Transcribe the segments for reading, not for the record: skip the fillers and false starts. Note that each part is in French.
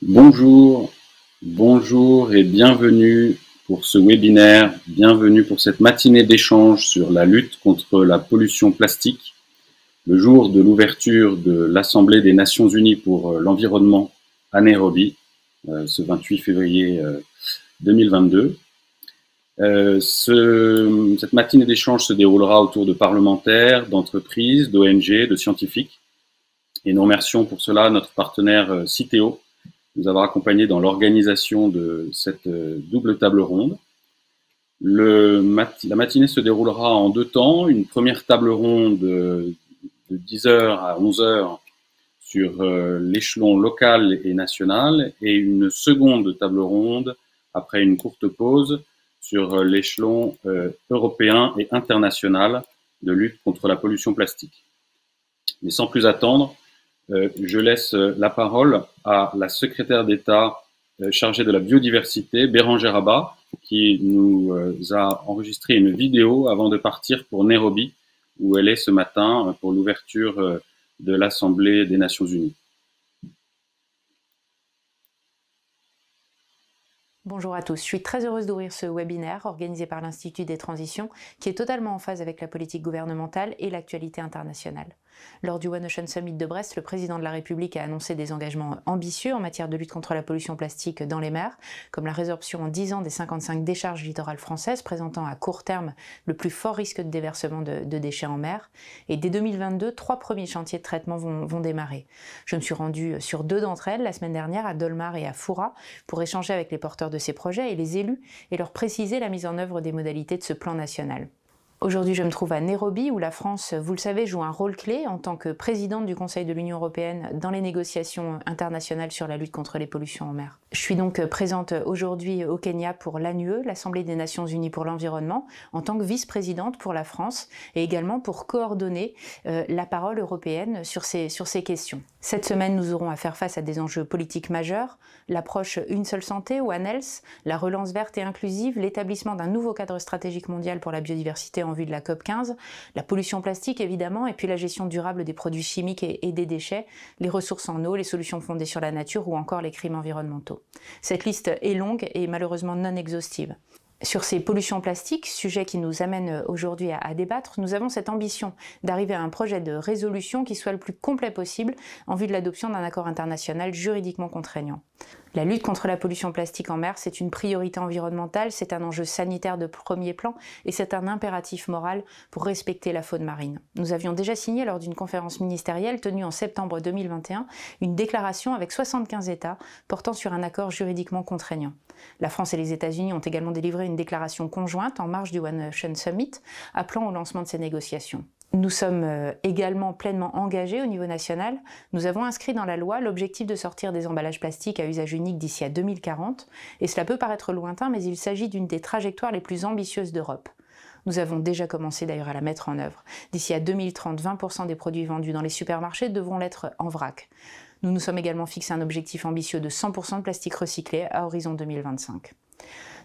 Bonjour, bonjour et bienvenue pour ce webinaire, bienvenue pour cette matinée d'échange sur la lutte contre la pollution plastique, le jour de l'ouverture de l'Assemblée des Nations Unies pour l'environnement à Nairobi, ce 28 février 2022. Cette matinée d'échange se déroulera autour de parlementaires, d'entreprises, d'ONG, de scientifiques. Et nous remercions pour cela notre partenaire Citeo, nous avoir accompagnés dans l'organisation de cette double table ronde. La matinée se déroulera en deux temps. Une première table ronde de 10h à 11h sur l'échelon local et national, et une seconde table ronde après une courte pause sur l'échelon européen et international de lutte contre la pollution plastique. Mais sans plus attendre, je laisse la parole à la secrétaire d'État chargée de la biodiversité, Bérangère Abba, qui nous a enregistré une vidéo avant de partir pour Nairobi, où elle est ce matin pour l'ouverture de l'Assemblée des Nations Unies. Bonjour à tous, je suis très heureuse d'ouvrir ce webinaire organisé par l'Institut des Transitions qui est totalement en phase avec la politique gouvernementale et l'actualité internationale. Lors du One Ocean Summit de Brest, le président de la République a annoncé des engagements ambitieux en matière de lutte contre la pollution plastique dans les mers, comme la résorption en 10 ans des 55 décharges littorales françaises présentant à court terme le plus fort risque de déversement de déchets en mer. Et dès 2022, 3 premiers chantiers de traitement vont démarrer. Je me suis rendue sur 2 d'entre elles la semaine dernière à Dolmar et à Foura pour échanger avec les porteurs de ces projets et les élus et leur préciser la mise en œuvre des modalités de ce plan national. Aujourd'hui, je me trouve à Nairobi, où la France, vous le savez, joue un rôle clé en tant que présidente du Conseil de l'Union européenne dans les négociations internationales sur la lutte contre les pollutions en mer. Je suis donc présente aujourd'hui au Kenya pour l'ANUE, l'Assemblée des Nations Unies pour l'environnement, en tant que vice-présidente pour la France et également pour coordonner la parole européenne sur ces questions. Cette semaine, nous aurons à faire face à des enjeux politiques majeurs, l'approche Une seule santé, One Health, la relance verte et inclusive, l'établissement d'un nouveau cadre stratégique mondial pour la biodiversité en vue de la COP15, la pollution plastique évidemment, et puis la gestion durable des produits chimiques et des déchets, les ressources en eau, les solutions fondées sur la nature ou encore les crimes environnementaux. Cette liste est longue et malheureusement non exhaustive. Sur ces pollutions plastiques, sujet qui nous amène aujourd'hui à débattre, nous avons cette ambition d'arriver à un projet de résolution qui soit le plus complet possible en vue de l'adoption d'un accord international juridiquement contraignant. La lutte contre la pollution plastique en mer, c'est une priorité environnementale, c'est un enjeu sanitaire de premier plan et c'est un impératif moral pour respecter la faune marine. Nous avions déjà signé lors d'une conférence ministérielle tenue en septembre 2021 une déclaration avec 75 États portant sur un accord juridiquement contraignant. La France et les États-Unis ont également délivré une déclaration conjointe en marge du One Ocean Summit appelant au lancement de ces négociations. Nous sommes également pleinement engagés au niveau national. Nous avons inscrit dans la loi l'objectif de sortir des emballages plastiques à usage unique d'ici à 2040. Et cela peut paraître lointain, mais il s'agit d'une des trajectoires les plus ambitieuses d'Europe. Nous avons déjà commencé d'ailleurs à la mettre en œuvre. D'ici à 2030, 20% des produits vendus dans les supermarchés devront l'être en vrac. Nous nous sommes également fixé un objectif ambitieux de 100% de plastique recyclé à horizon 2025.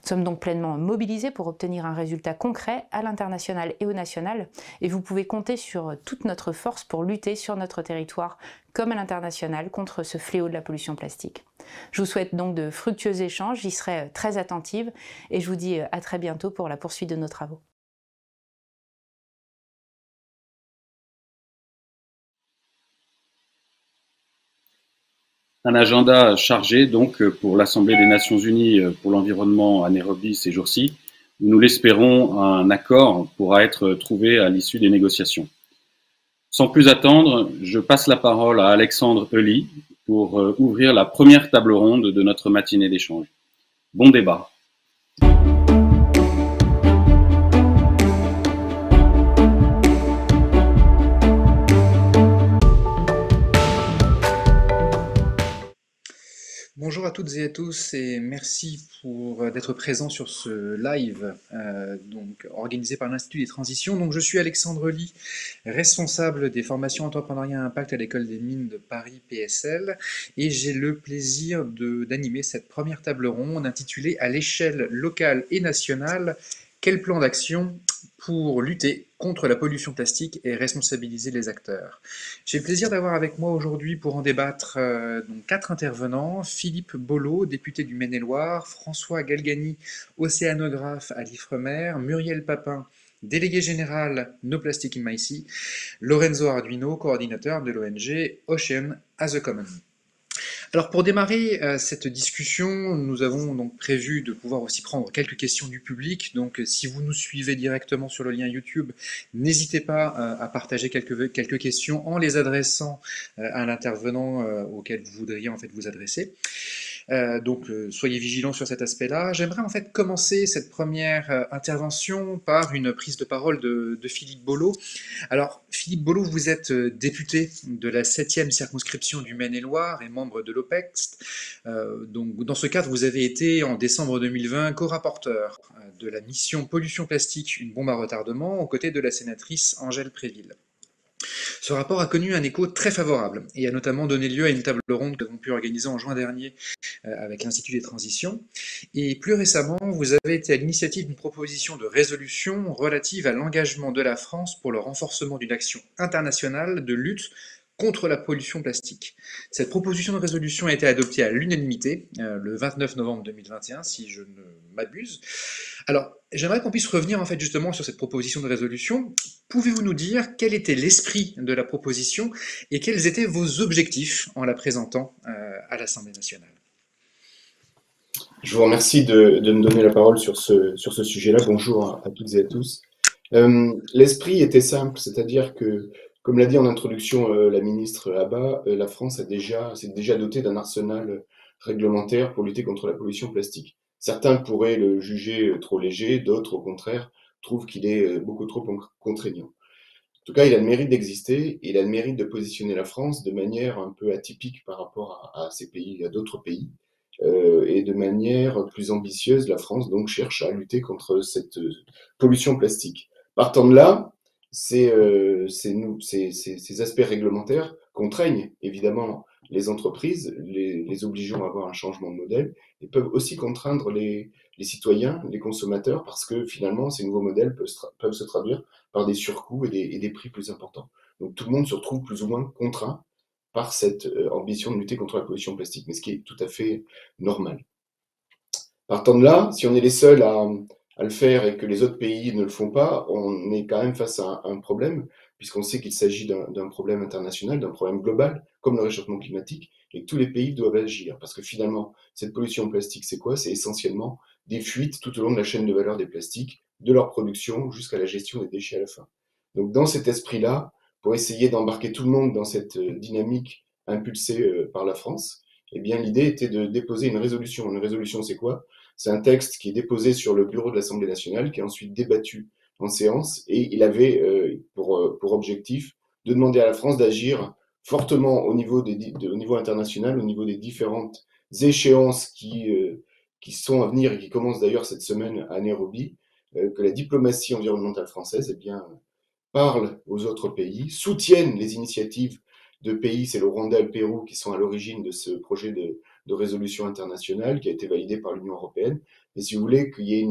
Nous sommes donc pleinement mobilisés pour obtenir un résultat concret à l'international et au national, et vous pouvez compter sur toute notre force pour lutter sur notre territoire comme à l'international contre ce fléau de la pollution plastique. Je vous souhaite donc de fructueux échanges, j'y serai très attentive, et je vous dis à très bientôt pour la poursuite de nos travaux. Un agenda chargé donc pour l'Assemblée des Nations Unies pour l'environnement à Nairobi ces jours-ci, où nous l'espérons, un accord pourra être trouvé à l'issue des négociations. Sans plus attendre, je passe la parole à Alexandre Euli pour ouvrir la première table ronde de notre matinée d'échange. Bon débat. Bonjour à toutes et à tous et merci d'être présents sur ce live organisé par l'Institut des Transitions. Donc je suis Alexandre Euli, responsable des formations entrepreneuriat impact à l'école des mines de Paris PSL, et j'ai le plaisir d'animer cette première table ronde intitulée à l'échelle locale et nationale, quel plan d'action pour lutter contre la pollution plastique et responsabiliser les acteurs. J'ai le plaisir d'avoir avec moi aujourd'hui pour en débattre donc 4 intervenants. Philippe Bollot, député du Maine-et-Loire, François Galgani, océanographe à l'Ifremer, Muriel Papin, délégué général No Plastic in My Sea, Lorenzo Arduino, coordinateur de l'ONG Ocean as a Common. Alors pour démarrer cette discussion, nous avons donc prévu de pouvoir aussi prendre quelques questions du public. Donc si vous nous suivez directement sur le lien YouTube, n'hésitez pas à partager quelques questions en les adressant à l'intervenant auquel vous voudriez en fait vous adresser. Donc soyez vigilants sur cet aspect-là. J'aimerais en fait commencer cette première intervention par une prise de parole de Philippe Bollot. Alors Philippe Bollot, vous êtes député de la 7e circonscription du Maine-et-Loire et membre de l'OPEX. Donc dans ce cadre, vous avez été en décembre 2020 co-rapporteur de la mission Pollution plastique, une bombe à retardement, aux côtés de la sénatrice Angèle Préville. Ce rapport a connu un écho très favorable et a notamment donné lieu à une table ronde que nous avons pu organiser en juin dernier avec l'Institut des transitions. Et plus récemment, vous avez été à l'initiative d'une proposition de résolution relative à l'engagement de la France pour le renforcement d'une action internationale de lutte contre la pollution plastique. Cette proposition de résolution a été adoptée à l'unanimité le 29 novembre 2021, si je ne m'abuse. Alors, j'aimerais qu'on puisse revenir en fait justement sur cette proposition de résolution. Pouvez-vous nous dire quel était l'esprit de la proposition et quels étaient vos objectifs en la présentant à l'Assemblée nationale? Je vous remercie de me donner la parole sur ce sujet-là. Bonjour à toutes et à tous. L'esprit était simple, c'est-à-dire que, comme l'a dit en introduction la ministre Abba, la France s'est déjà dotée d'un arsenal réglementaire pour lutter contre la pollution plastique. Certains pourraient le juger trop léger, d'autres, au contraire, trouvent qu'il est beaucoup trop contraignant. En tout cas, il a le mérite d'exister, et il a le mérite de positionner la France de manière un peu atypique par rapport à ces pays, à d'autres pays. Et de manière plus ambitieuse, la France donc cherche à lutter contre cette pollution plastique. Partant de là, ces aspects réglementaires contraignent évidemment les entreprises, les obligeant à avoir un changement de modèle, et peuvent aussi contraindre les citoyens, les consommateurs, parce que finalement ces nouveaux modèles peuvent se traduire par des surcoûts et des prix plus importants. Donc tout le monde se retrouve plus ou moins contraint par cette ambition de lutter contre la pollution plastique, mais ce qui est tout à fait normal. Partant de là, si on est les seuls à le faire et que les autres pays ne le font pas, on est quand même face à un problème, puisqu'on sait qu'il s'agit d'un problème international, d'un problème global, comme le réchauffement climatique, et que tous les pays doivent agir. Parce que finalement, cette pollution plastique, c'est quoi? C'est essentiellement des fuites tout au long de la chaîne de valeur des plastiques, de leur production jusqu'à la gestion des déchets à la fin. Donc dans cet esprit-là, pour essayer d'embarquer tout le monde dans cette dynamique impulsée par la France, eh bien l'idée était de déposer une résolution. Une résolution, c'est quoi? C'est un texte qui est déposé sur le bureau de l'Assemblée nationale, qui est ensuite débattu en séance, et il avait pour objectif de demander à la France d'agir fortement au niveau international, au niveau des différentes échéances qui sont à venir et qui commencent d'ailleurs cette semaine à Nairobi, que la diplomatie environnementale française eh bien, parle aux autres pays, soutiennent les initiatives de pays, c'est le Rwanda et le Pérou qui sont à l'origine de ce projet de résolution internationale qui a été validé par l'Union européenne. Et si vous voulez qu'il y ait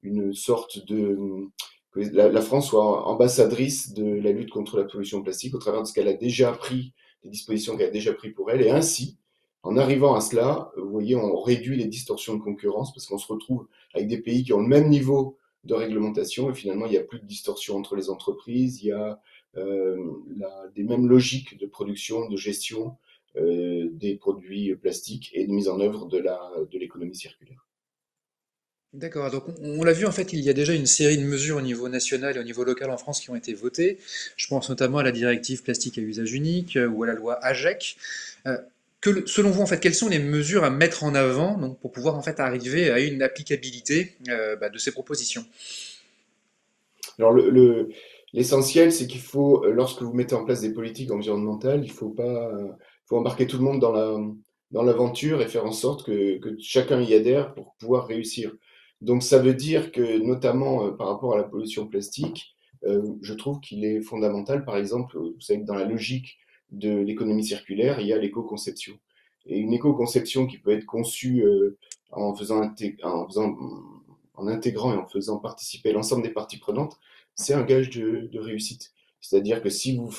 une sorte que la France soit ambassadrice de la lutte contre la pollution plastique au travers de ce qu'elle a déjà pris, des dispositions qu'elle a déjà prises pour elle. Et ainsi, en arrivant à cela, vous voyez, on réduit les distorsions de concurrence parce qu'on se retrouve avec des pays qui ont le même niveau de réglementation et finalement il n'y a plus de distorsion entre les entreprises, il y a des mêmes logiques de production, de gestion des produits plastiques et de mise en œuvre de l'économie circulaire. D'accord, donc on l'a vu en fait, il y a déjà une série de mesures au niveau national et au niveau local en France qui ont été votées. Je pense notamment à la directive plastique à usage unique ou à la loi AGEC. Selon vous, en fait, quelles sont les mesures à mettre en avant donc, pour pouvoir en fait arriver à une applicabilité de ces propositions? Alors l'essentiel, c'est qu'il faut, lorsque vous mettez en place des politiques environnementales, il faut embarquer tout le monde dans l'aventure et faire en sorte que chacun y adhère pour pouvoir réussir. Donc ça veut dire que, notamment par rapport à la pollution plastique, je trouve qu'il est fondamental, par exemple, vous savez que dans la logique de l'économie circulaire, il y a l'éco-conception. Et une éco-conception qui peut être conçue en intégrant et en faisant participer l'ensemble des parties prenantes, c'est un gage de réussite. C'est-à-dire que si vous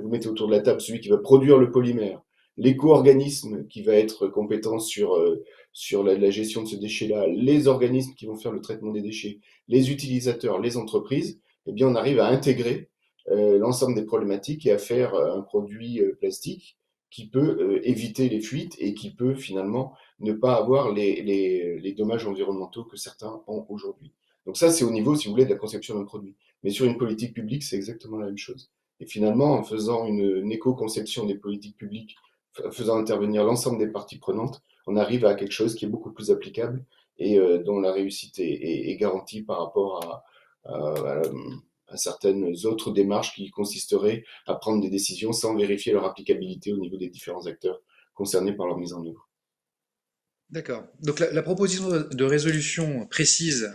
mettez autour de la table celui qui va produire le polymère, l'éco-organisme qui va être compétent sur la gestion de ce déchet-là, les organismes qui vont faire le traitement des déchets, les utilisateurs, les entreprises, eh bien on arrive à intégrer l'ensemble des problématiques et à faire un produit plastique qui peut éviter les fuites et qui peut finalement ne pas avoir les dommages environnementaux que certains ont aujourd'hui. Donc ça, c'est au niveau, si vous voulez, de la conception d'un produit. Mais sur une politique publique, c'est exactement la même chose. Et finalement, en faisant une éco-conception des politiques publiques, faisant intervenir l'ensemble des parties prenantes, on arrive à quelque chose qui est beaucoup plus applicable et dont la réussite est garantie par rapport à certaines autres démarches qui consisteraient à prendre des décisions sans vérifier leur applicabilité au niveau des différents acteurs concernés par leur mise en œuvre. D'accord. Donc la proposition de résolution précise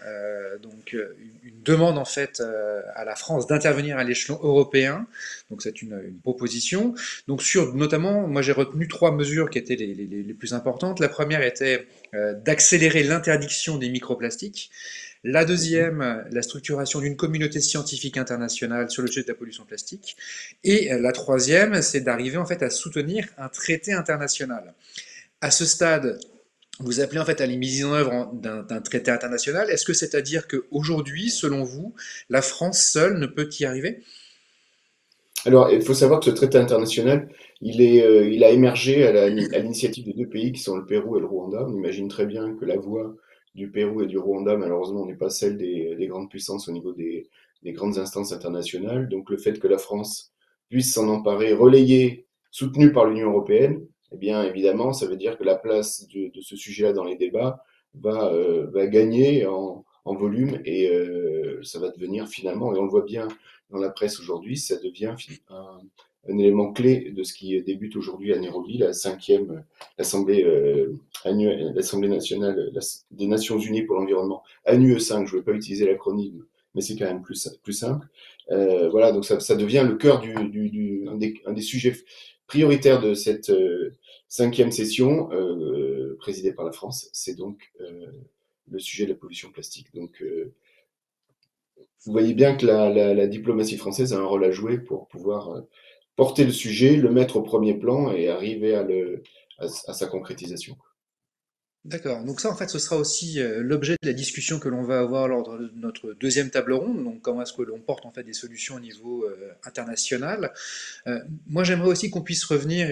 une demande en fait à la France d'intervenir à l'échelon européen. Donc c'est une proposition. Donc sur notamment, moi j'ai retenu trois mesures qui étaient les plus importantes. La première était d'accélérer l'interdiction des microplastiques. La deuxième, la structuration d'une communauté scientifique internationale sur le sujet de la pollution plastique. Et la troisième, c'est d'arriver en fait à soutenir un traité international. À ce stade, vous appelez en fait à la mise en œuvre d'un traité international. Est-ce que c'est-à-dire qu'aujourd'hui, selon vous, la France seule ne peut y arriver? Alors, il faut savoir que ce traité international, il a émergé à l'initiative de deux pays qui sont le Pérou et le Rwanda. On imagine très bien que la voix du Pérou et du Rwanda, malheureusement, n'est pas celle des grandes puissances au niveau des grandes instances internationales. Donc, le fait que la France puisse s'en emparer, relayer, soutenu par l'Union européenne, eh bien, évidemment, ça veut dire que la place de ce sujet-là dans les débats va gagner en volume et ça va devenir finalement, et on le voit bien dans la presse aujourd'hui, ça devient un élément clé de ce qui débute aujourd'hui à Nairobi, la cinquième Assemblée, l'Assemblée nationale des Nations Unies pour l'environnement, ANUE5, je ne vais pas utiliser l'acronyme, mais c'est quand même plus simple. Voilà, donc ça devient le cœur un des sujets prioritaires de cette cinquième session présidée par la France, c'est donc le sujet de la pollution plastique. Donc vous voyez bien que la diplomatie française a un rôle à jouer pour pouvoir porter le sujet, le mettre au premier plan et arriver à sa concrétisation. D'accord. Donc ça, en fait, ce sera aussi l'objet de la discussion que l'on va avoir lors de notre deuxième table ronde. Donc, comment est-ce que l'on porte en fait des solutions au niveau international? Moi, j'aimerais aussi qu'on puisse revenir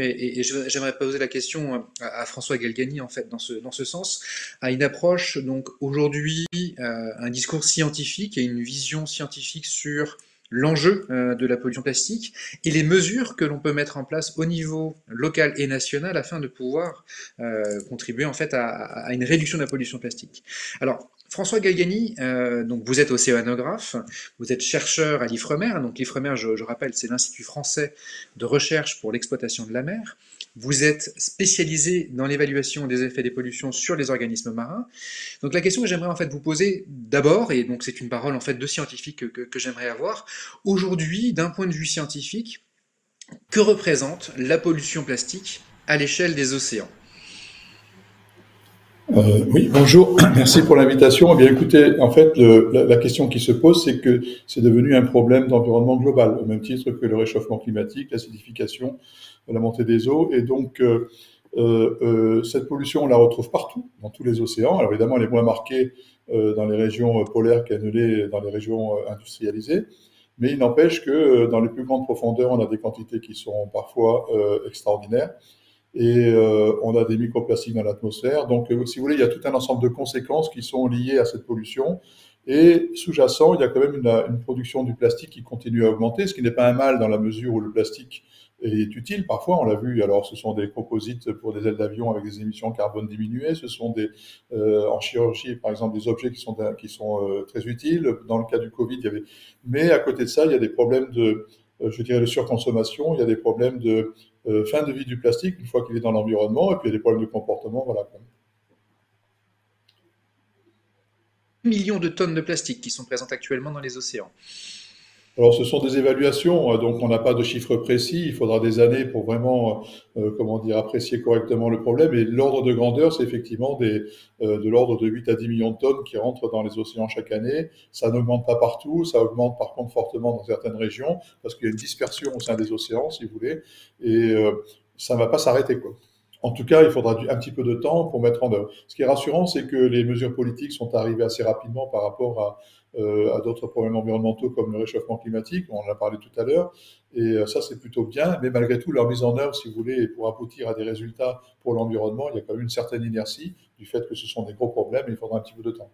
j'aimerais poser la question à François Galgani en fait dans ce sens, à une approche donc aujourd'hui un discours scientifique et une vision scientifique sur l'enjeu de la pollution plastique et les mesures que l'on peut mettre en place au niveau local et national afin de pouvoir contribuer en fait à une réduction de la pollution plastique. Alors, François Galgani, donc vous êtes océanographe, vous êtes chercheur à l'IFREMER, donc l'IFREMER, je rappelle, c'est l'Institut français de recherche pour l'exploitation de la mer. Vous êtes spécialisé dans l'évaluation des effets des pollutions sur les organismes marins. Donc la question que j'aimerais en fait vous poser d'abord, et donc c'est une parole en fait de scientifique que j'aimerais avoir, aujourd'hui, d'un point de vue scientifique, que représente la pollution plastique à l'échelle des océans? Oui, bonjour, merci pour l'invitation. Eh bien, écoutez, en fait, la question qui se pose, c'est que c'est devenu un problème d'environnement global, au même titre que le réchauffement climatique, l'acidification, la montée des eaux. Et donc, cette pollution, on la retrouve partout, dans tous les océans. Alors, évidemment, elle est moins marquée dans les régions polaires qu'elle ne l'est dans les régions industrialisées. Mais il n'empêche que dans les plus grandes profondeurs, on a des quantités qui sont parfois extraordinaires. Et on a des microplastiques dans l'atmosphère. Donc, si vous voulez, il y a tout un ensemble de conséquences qui sont liées à cette pollution. Et sous-jacent, il y a quand même une production du plastique qui continue à augmenter, ce qui n'est pas un mal dans la mesure où le plastique est utile. Parfois, on l'a vu, alors ce sont des composites pour des ailes d'avion avec des émissions de carbone diminuées. Ce sont en chirurgie, par exemple, des objets qui sont très utiles. Dans le cas du Covid, il y avait... Mais à côté de ça, il y a des problèmes je dirais, de surconsommation. Il y a des problèmes de fin de vie du plastique une fois qu'il est dans l'environnement, et puis il y a des problèmes de comportement, voilà. Millions de tonnes de plastique qui sont présentes actuellement dans les océans. Alors, ce sont des évaluations, donc on n'a pas de chiffres précis. Il faudra des années pour vraiment, comment dire, apprécier correctement le problème. Et l'ordre de grandeur, c'est effectivement de l'ordre de 8 à 10 millions de tonnes qui rentrent dans les océans chaque année. Ça n'augmente pas partout, ça augmente par contre fortement dans certaines régions, parce qu'il y a une dispersion au sein des océans, si vous voulez, et ça ne va pas s'arrêter, quoi. En tout cas, il faudra un petit peu de temps pour mettre en œuvre. Ce qui est rassurant, c'est que les mesures politiques sont arrivées assez rapidement par rapport à d'autres problèmes environnementaux comme le réchauffement climatique, on en a parlé tout à l'heure, et ça c'est plutôt bien, mais malgré tout leur mise en œuvre, si vous voulez, pour aboutir à des résultats pour l'environnement, il y a quand même une certaine inertie du fait que ce sont des gros problèmes et il faudra un petit peu de temps.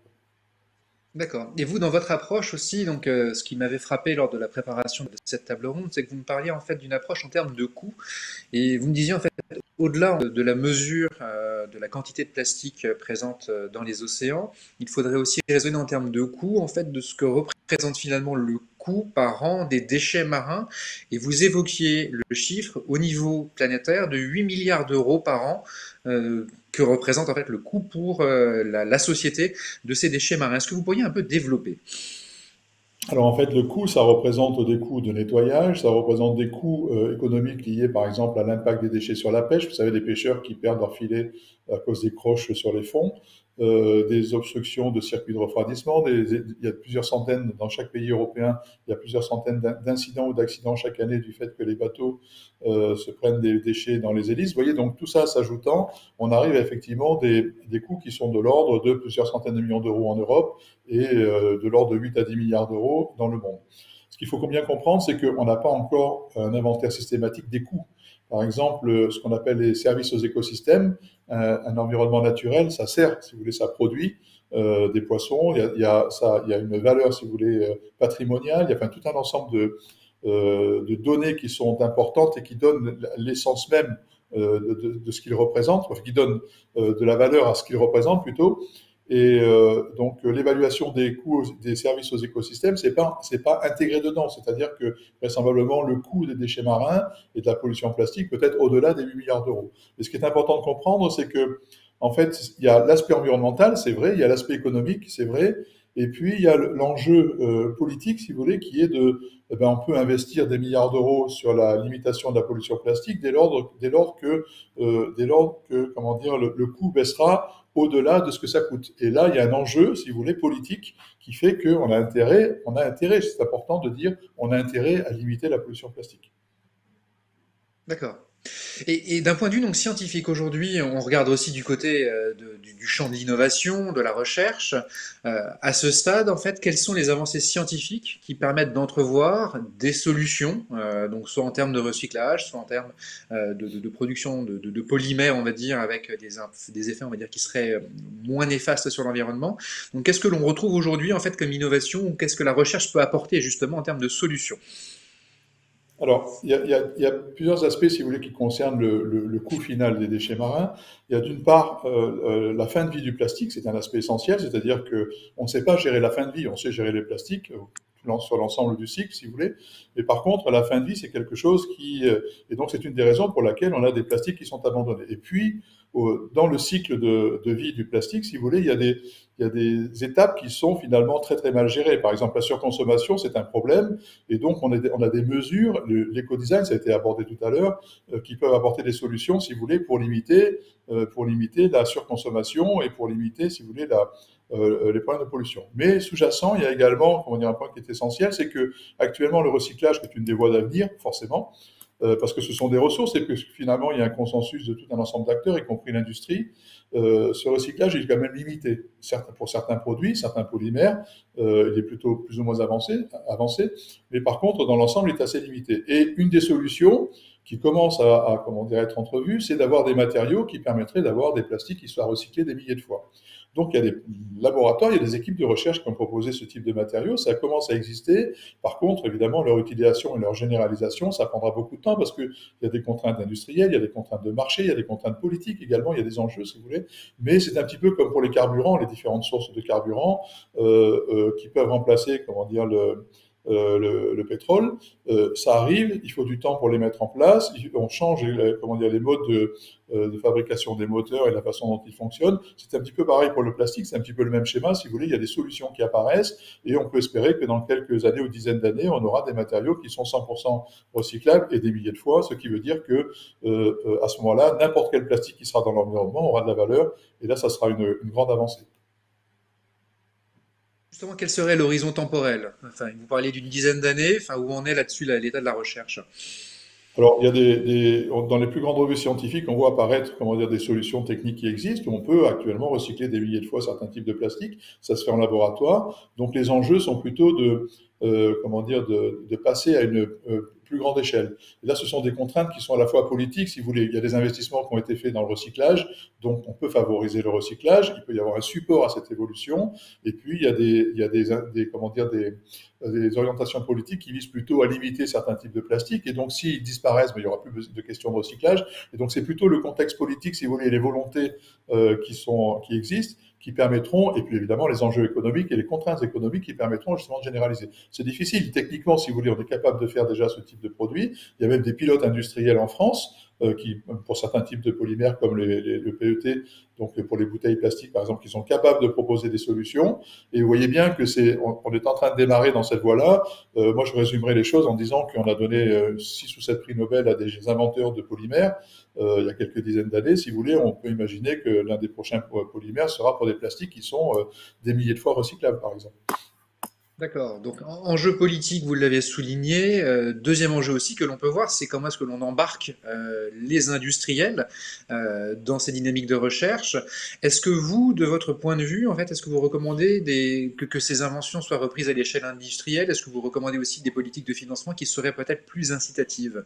D'accord. Et vous, dans votre approche aussi, donc ce qui m'avait frappé lors de la préparation de cette table ronde, c'est que vous me parliez en fait d'une approche en termes de coût, et vous me disiez en fait au-delà de la mesure de la quantité de plastique présente dans les océans, il faudrait aussi raisonner en termes de coût, en fait, de ce que représente finalement le coût par an des déchets marins. Et vous évoquiez le chiffre au niveau planétaire de 8 milliards d'euros par an que représente en fait le coût pour la société de ces déchets marins. Est-ce que vous pourriez un peu développer? Alors en fait, le coût, ça représente des coûts de nettoyage, ça représente des coûts économiques liés par exemple à l'impact des déchets sur la pêche. Vous savez, des pêcheurs qui perdent leur filet à cause des croches sur les fonds, des obstructions de circuits de refroidissement. Il y a plusieurs centaines, dans chaque pays européen, il y a plusieurs centaines d'incidents ou d'accidents chaque année du fait que les bateaux se prennent des déchets dans les hélices. Vous voyez, donc tout ça s'ajoutant, on arrive à effectivement des coûts qui sont de l'ordre de plusieurs centaines de millions d'euros en Europe et de l'ordre de 8 à 10 milliards d'euros dans le monde. Ce qu'il faut bien comprendre, c'est qu'on n'a pas encore un inventaire systématique des coûts. Par exemple, ce qu'on appelle les services aux écosystèmes, un environnement naturel, ça sert, si vous voulez, ça produit des poissons, il y a une valeur, si vous voulez, patrimoniale, il y a enfin, tout un ensemble de données qui sont importantes et qui donnent l'essence même de ce qu'ils représentent, enfin, qui donnent de la valeur à ce qu'ils représentent plutôt. Et donc l'évaluation des coûts des services aux écosystèmes, c'est pas intégré dedans. C'est-à-dire que vraisemblablement le coût des déchets marins et de la pollution plastique peut être au-delà des 8 milliards d'euros. Et ce qui est important de comprendre, c'est que en fait, il y a l'aspect environnemental, c'est vrai, il y a l'aspect économique, c'est vrai, et puis il y a l'enjeu politique, si vous voulez, qui est on peut investir des milliards d'euros sur la limitation de la pollution plastique dès lors que, comment dire, le coût baissera au-delà de ce que ça coûte. Et là, il y a un enjeu, si vous voulez, politique, qui fait qu'on a intérêt, c'est important de dire, on a intérêt à limiter la pollution plastique. D'accord. Et d'un point de vue donc scientifique aujourd'hui, on regarde aussi du côté du champ de l'innovation, de la recherche. À ce stade, en fait, quelles sont les avancées scientifiques qui permettent d'entrevoir des solutions, donc soit en termes de recyclage, soit en termes de production de polymères, on va dire, avec des effets, on va dire, qui seraient moins néfastes sur l'environnement. Donc, qu'est-ce que l'on retrouve aujourd'hui en fait comme innovation, ou qu'est-ce que la recherche peut apporter justement en termes de solutions? Alors, il y a plusieurs aspects, si vous voulez, qui concernent le coût final des déchets marins. Il y a d'une part la fin de vie du plastique, c'est un aspect essentiel, c'est-à-dire qu'on ne sait pas gérer la fin de vie, on sait gérer les plastiques sur l'ensemble du cycle, si vous voulez. Mais par contre, la fin de vie, c'est quelque chose et donc c'est une des raisons pour laquelle on a des plastiques qui sont abandonnés. Et puis, dans le cycle de vie du plastique, si vous voulez, il y a des étapes qui sont finalement très très mal gérées. Par exemple, la surconsommation, c'est un problème, et donc on a des mesures, l'éco-design, ça a été abordé tout à l'heure, qui peuvent apporter des solutions, si vous voulez, pour limiter la surconsommation et pour limiter, si vous voulez, les problèmes de pollution. Mais sous-jacent, il y a également, comment dire, un point qui est essentiel, c'est que actuellement le recyclage, qui est une des voies d'avenir, forcément, parce que ce sont des ressources et que finalement il y a un consensus de tout un ensemble d'acteurs, y compris l'industrie. Ce recyclage est quand même limité. Pour certains produits, certains polymères, il est plutôt plus ou moins avancé, mais par contre dans l'ensemble il est assez limité. Et une des solutions qui commence à comment dire, être entrevue, c'est d'avoir des matériaux qui permettraient d'avoir des plastiques qui soient recyclés des milliers de fois. Donc il y a des laboratoires, il y a des équipes de recherche qui ont proposé ce type de matériaux, ça commence à exister. Par contre, évidemment, leur utilisation et leur généralisation, ça prendra beaucoup de temps parce qu'il y a des contraintes industrielles, il y a des contraintes de marché, il y a des contraintes politiques également, il y a des enjeux, si vous voulez. Mais c'est un petit peu comme pour les carburants, les différentes sources de carburants qui peuvent remplacer, comment dire, le pétrole. Ça arrive, il faut du temps pour les mettre en place, on change comment dire, les modes de fabrication des moteurs et la façon dont ils fonctionnent. C'est un petit peu pareil pour le plastique, c'est un petit peu le même schéma. Si vous voulez, il y a des solutions qui apparaissent et on peut espérer que dans quelques années ou dizaines d'années, on aura des matériaux qui sont 100% recyclables et des milliers de fois, ce qui veut dire que à ce moment-là, n'importe quel plastique qui sera dans l'environnement aura de la valeur et là, ça sera une grande avancée. Justement, quel serait l'horizon temporel? Enfin, vous parliez d'une dizaine d'années, enfin, où on est là-dessus, l'état de la recherche? Alors, il y a dans les plus grandes revues scientifiques, on voit apparaître, comment dire, des solutions techniques qui existent. On peut actuellement recycler des milliers de fois certains types de plastique. Ça se fait en laboratoire. Donc, les enjeux sont plutôt comment dire, de passer à une plus grande échelle. Et là, ce sont des contraintes qui sont à la fois politiques, si vous voulez. Il y a des investissements qui ont été faits dans le recyclage, donc on peut favoriser le recyclage. Il peut y avoir un support à cette évolution. Et puis, il y a comment dire, des orientations politiques qui visent plutôt à limiter certains types de plastique. Et donc, s'ils disparaissent, il n'y aura plus de questions de recyclage. Et donc, c'est plutôt le contexte politique, si vous voulez, et les volontés qui existent, qui permettront, et puis évidemment les enjeux économiques et les contraintes économiques qui permettront justement de généraliser. C'est difficile, techniquement, si vous voulez, on est capable de faire déjà ce type de produit. Il y a même des pilotes industriels en France qui, pour certains types de polymères comme le PET, donc pour les bouteilles plastiques par exemple, qui sont capables de proposer des solutions. Et vous voyez bien que on est en train de démarrer dans cette voie-là. Moi, je résumerai les choses en disant qu'on a donné 6 ou 7 prix Nobel à des inventeurs de polymères il y a quelques dizaines d'années. Si vous voulez, on peut imaginer que l'un des prochains polymères sera pour des plastiques qui sont des milliers de fois recyclables, par exemple. D'accord. Donc, enjeu politique, vous l'avez souligné. Deuxième enjeu aussi que l'on peut voir, c'est comment est-ce que l'on embarque les industriels dans ces dynamiques de recherche. Est-ce que vous, de votre point de vue, en fait, est-ce que vous recommandez que ces inventions soient reprises à l'échelle industrielle? Est-ce que vous recommandez aussi des politiques de financement qui seraient peut-être plus incitatives?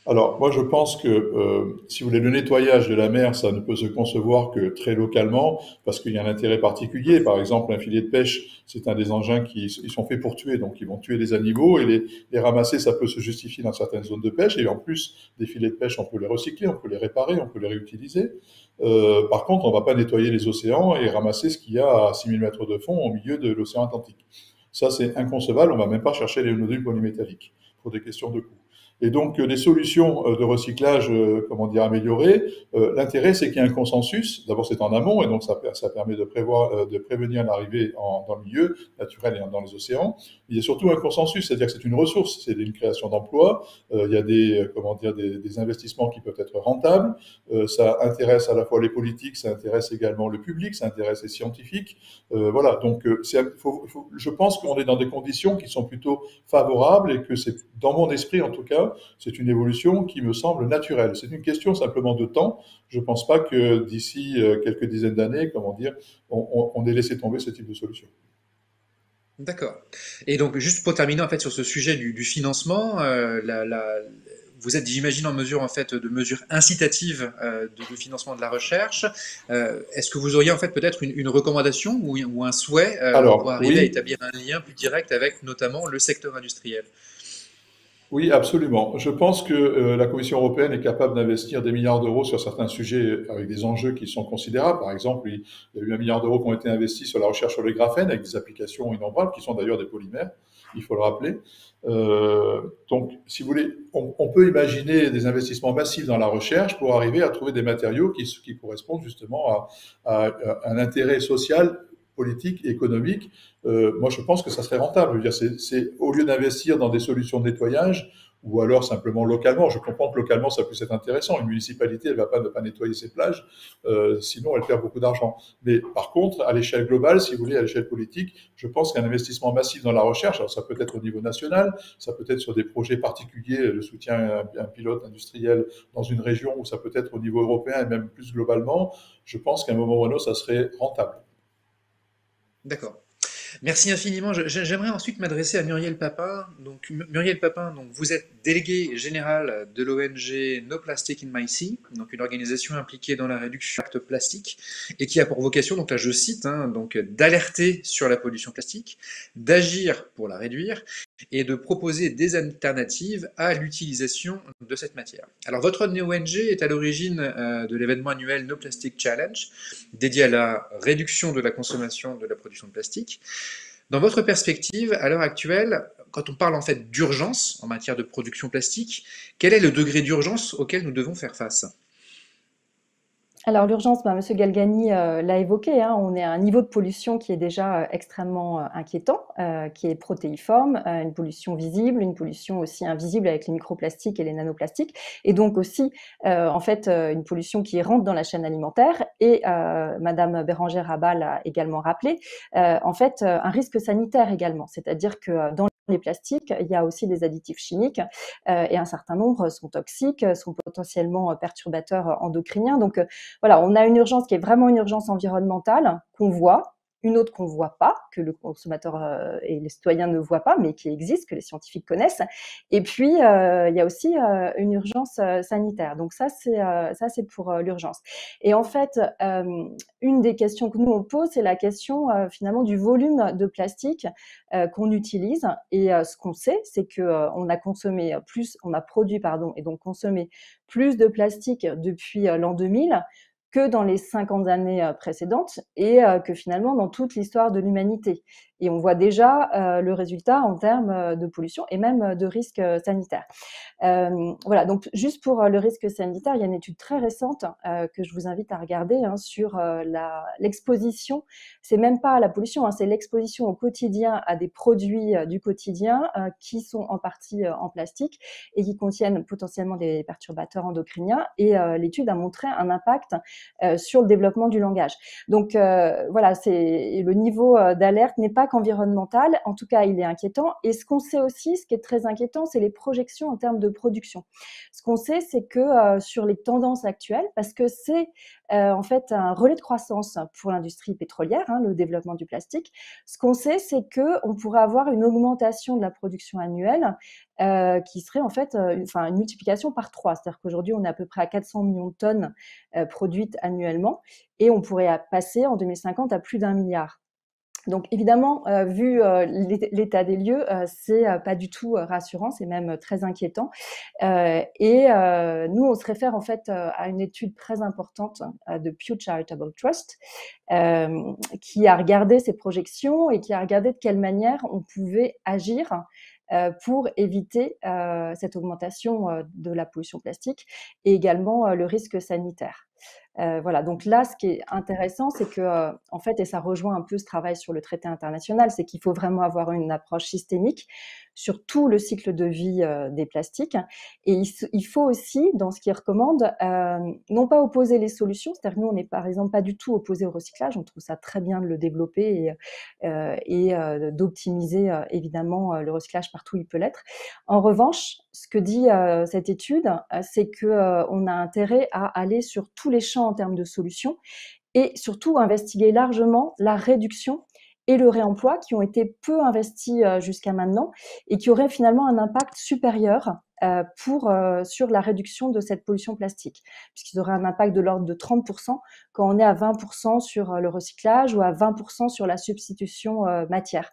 Alors, moi, je pense que, si vous voulez, le nettoyage de la mer, ça ne peut se concevoir que très localement, parce qu'il y a un intérêt particulier. Par exemple, un filet de pêche, c'est un des engins ils sont faits pour tuer, donc ils vont tuer des animaux, et les ramasser, ça peut se justifier dans certaines zones de pêche, et en plus, des filets de pêche, on peut les recycler, on peut les réparer, on peut les réutiliser. Par contre, on ne va pas nettoyer les océans et ramasser ce qu'il y a à 6000 mètres de fond au milieu de l'océan Atlantique. Ça, c'est inconcevable, on ne va même pas chercher les nodules polymétalliques, pour des questions de coût. Et donc, des solutions de recyclage, comment dire, améliorées. L'intérêt, c'est qu'il y a un consensus. D'abord, c'est en amont, et donc ça permet de prévenir l'arrivée dans le milieu naturel et dans les océans. Il y a surtout un consensus, c'est-à-dire que c'est une ressource, c'est une création d'emplois. Il y a des investissements qui peuvent être rentables. Ça intéresse à la fois les politiques, ça intéresse également le public, ça intéresse les scientifiques. Voilà. Donc, je pense qu'on est dans des conditions qui sont plutôt favorables et que c'est, dans mon esprit en tout cas, c'est une évolution qui me semble naturelle. C'est une question simplement de temps. Je ne pense pas que d'ici quelques dizaines d'années, comment dire, on ait laissé tomber ce type de solution. D'accord. Et donc, juste pour terminer en fait sur ce sujet du financement, vous êtes, j'imagine, en mesure en fait de mesures incitatives de financement de la recherche. Est-ce que vous auriez en fait peut-être une recommandation ou un souhait pour arriver à oui. établir un lien plus direct avec notamment le secteur industriel? Oui, absolument. Je pense que la Commission européenne est capable d'investir des milliards d'euros sur certains sujets avec des enjeux qui sont considérables. Par exemple, il y a eu 1 milliard d'euros qui ont été investis sur la recherche sur le graphène, avec des applications innombrables, qui sont d'ailleurs des polymères, il faut le rappeler. Donc, si vous voulez, on peut imaginer des investissements massifs dans la recherche pour arriver à trouver des matériaux qui correspondent justement à un intérêt social, politique et économique. Moi, je pense que ça serait rentable. Je veux dire, au lieu d'investir dans des solutions de nettoyage, ou alors simplement localement, je comprends que localement, ça puisse être intéressant. Une municipalité, elle ne va pas ne pas nettoyer ses plages, sinon elle perd beaucoup d'argent. Mais par contre, à l'échelle globale, si vous voulez, à l'échelle politique, je pense qu'un investissement massif dans la recherche, alors ça peut être au niveau national, ça peut être sur des projets particuliers, le soutien à un pilote industriel dans une région, ou ça peut être au niveau européen et même plus globalement, je pense qu'à un moment ou à un autre, ça serait rentable. D'accord. Merci infiniment. J'aimerais ensuite m'adresser à Muriel Papin. Donc, Muriel Papin, donc, vous êtes déléguée générale de l'ONG No Plastic in My Sea, donc une organisation impliquée dans la réduction des actes plastiques et qui a pour vocation, donc là je cite, donc d'alerter sur la pollution plastique, d'agir pour la réduire et de proposer des alternatives à l'utilisation de cette matière. Alors votre ONG est à l'origine de l'événement annuel No Plastic Challenge, dédié à la réduction de la consommation de la production de plastique. Dans votre perspective, à l'heure actuelle, quand on parle en fait d'urgence en matière de production plastique, quel est le degré d'urgence auquel nous devons faire face? Alors l'urgence, Monsieur Galgani l'a évoqué, hein, on est à un niveau de pollution qui est déjà extrêmement inquiétant, qui est protéiforme, une pollution visible, une pollution aussi invisible avec les microplastiques et les nanoplastiques, et donc aussi en fait une pollution qui rentre dans la chaîne alimentaire. Et Madame Bérangère Abba l'a également rappelé, en fait un risque sanitaire également, c'est-à-dire que dans les plastiques, il y a aussi des additifs chimiques et un certain nombre sont toxiques, sont potentiellement perturbateurs endocriniens. Donc voilà, on a une urgence qui est vraiment une urgence environnementale qu'on voit, une autre qu'on ne voit pas, que le consommateur et les citoyens ne voient pas, mais qui existe, que les scientifiques connaissent. Et puis, il y a aussi une urgence sanitaire. Donc ça, c'est pour l'urgence. Et en fait, une des questions que nous, on pose, c'est la question finalement du volume de plastique qu'on utilise. Et ce qu'on sait, c'est qu'on a consommé plus, on a produit, pardon, et donc consommé plus de plastique depuis l'an 2000 que dans les 50 années précédentes et que finalement dans toute l'histoire de l'humanité. Et on voit déjà le résultat en termes de pollution et même de risques sanitaires. Voilà, donc juste pour le risque sanitaire, il y a une étude très récente que je vous invite à regarder sur l'exposition. C'est même pas la pollution, hein, c'est l'exposition au quotidien à des produits du quotidien qui sont en partie en plastique et qui contiennent potentiellement des perturbateurs endocriniens. Et l'étude a montré un impact sur le développement du langage. Donc voilà, le niveau d'alerte n'est pas qu'environnemental, en tout cas il est inquiétant. Et ce qu'on sait aussi, ce qui est très inquiétant, c'est les projections en termes de production. Ce qu'on sait, c'est que sur les tendances actuelles, parce que c'est en fait un relais de croissance pour l'industrie pétrolière, hein, le développement du plastique, ce qu'on sait, c'est qu'on pourrait avoir une augmentation de la production annuelle qui serait en fait une multiplication par 3. C'est-à-dire qu'aujourd'hui, on est à peu près à 400 millions de tonnes produites annuellement et on pourrait passer en 2050 à plus d'1 milliard. Donc évidemment, vu l'état des lieux, c'est pas du tout rassurant, c'est même très inquiétant. Et nous, on se réfère en fait à une étude très importante de Pew Charitable Trust qui a regardé ces projections et qui a regardé de quelle manière on pouvait agir pour éviter cette augmentation de la pollution plastique et également le risque sanitaire. Voilà, donc là, ce qui est intéressant, c'est que, en fait, et ça rejoint un peu ce travail sur le traité international, c'est qu'il faut vraiment avoir une approche systémique sur tout le cycle de vie des plastiques. Et il faut aussi, dans ce qu'ils recommandent, non pas opposer les solutions, c'est-à-dire que nous, on n'est par exemple pas du tout opposé au recyclage, on trouve ça très bien de le développer et d'optimiser évidemment le recyclage partout où il peut l'être. En revanche, ce que dit cette étude, c'est qu'on a intérêt à aller sur tous les champs en termes de solutions et surtout investiguer largement la réduction et le réemploi qui ont été peu investis jusqu'à maintenant et qui auraient finalement un impact supérieur sur la réduction de cette pollution plastique, puisqu'ils auraient un impact de l'ordre de 30% quand on est à 20% sur le recyclage ou à 20% sur la substitution matière.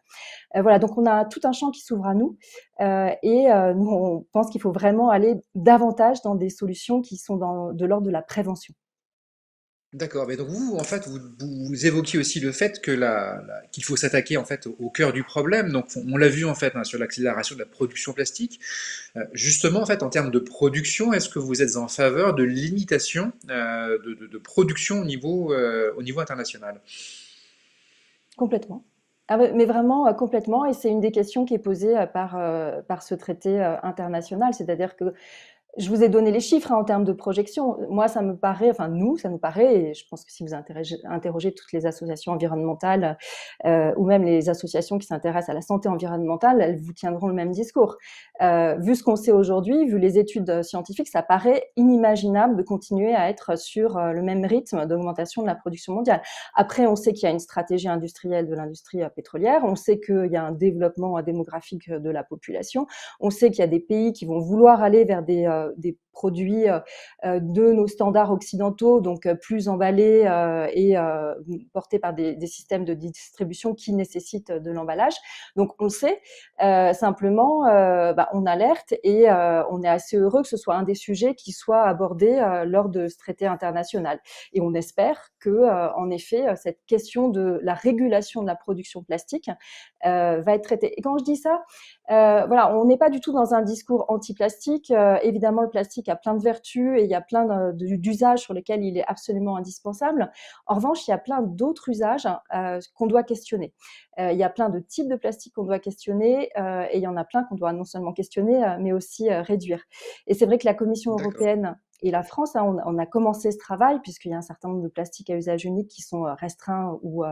Voilà, donc on a tout un champ qui s'ouvre à nous et nous, on pense qu'il faut vraiment aller davantage dans des solutions qui sont de l'ordre de la prévention. D'accord, mais donc vous, en fait, vous évoquiez aussi le fait que qu'il faut s'attaquer en fait au cœur du problème. Donc on l'a vu en fait sur l'accélération de la production plastique. Justement, en fait, en termes de production, est-ce que vous êtes en faveur de limitation de production au niveau international? Complètement. Ah ouais, mais vraiment complètement, et c'est une des questions qui est posée par ce traité international, c'est-à-dire que je vous ai donné les chiffres en termes de projection. Moi, ça me paraît, enfin nous, ça nous paraît, et je pense que si vous interrogez toutes les associations environnementales ou même les associations qui s'intéressent à la santé environnementale, elles vous tiendront le même discours. Vu ce qu'on sait aujourd'hui, vu les études scientifiques, ça paraît inimaginable de continuer à être sur le même rythme d'augmentation de la production mondiale. Après, on sait qu'il y a une stratégie industrielle de l'industrie pétrolière, on sait qu'il y a un développement démographique de la population, on sait qu'il y a des pays qui vont vouloir aller vers des produits de nos standards occidentaux, donc plus emballés et portés par des systèmes de distribution qui nécessitent de l'emballage. Donc on le sait, simplement on alerte et on est assez heureux que ce soit un des sujets qui soit abordé lors de ce traité international. Et on espère que, en effet, cette question de la régulation de la production plastique va être traitée. Et quand je dis ça, Voilà, on n'est pas du tout dans un discours anti-plastique. Évidemment, le plastique a plein de vertus et il y a plein d'usages sur lesquels il est absolument indispensable. En revanche, il y a plein d'autres usages qu'on doit questionner. Il y a plein de types de plastique qu'on doit questionner et il y en a plein qu'on doit non seulement questionner, mais aussi réduire. Et c'est vrai que la Commission européenne et la France, on a commencé ce travail puisqu'il y a un certain nombre de plastiques à usage unique qui sont restreints ou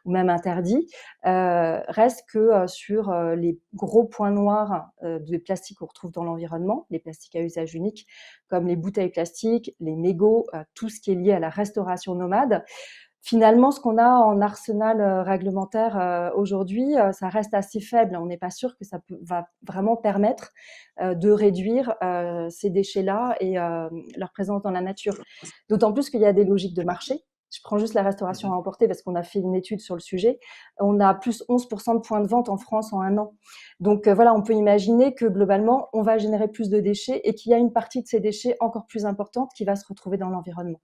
même interdits. Reste que sur les gros points noirs des plastiques qu'on retrouve dans l'environnement, les plastiques à usage unique, comme les bouteilles plastiques, les mégots, tout ce qui est lié à la restauration nomade. Finalement, ce qu'on a en arsenal réglementaire aujourd'hui, ça reste assez faible. On n'est pas sûr que ça va vraiment permettre de réduire ces déchets-là et leur présence dans la nature. D'autant plus qu'il y a des logiques de marché. Je prends juste la restauration à emporter parce qu'on a fait une étude sur le sujet. On a plus 11% de points de vente en France en 1 an. Donc voilà, on peut imaginer que globalement, on va générer plus de déchets et qu'il y a une partie de ces déchets encore plus importante qui va se retrouver dans l'environnement.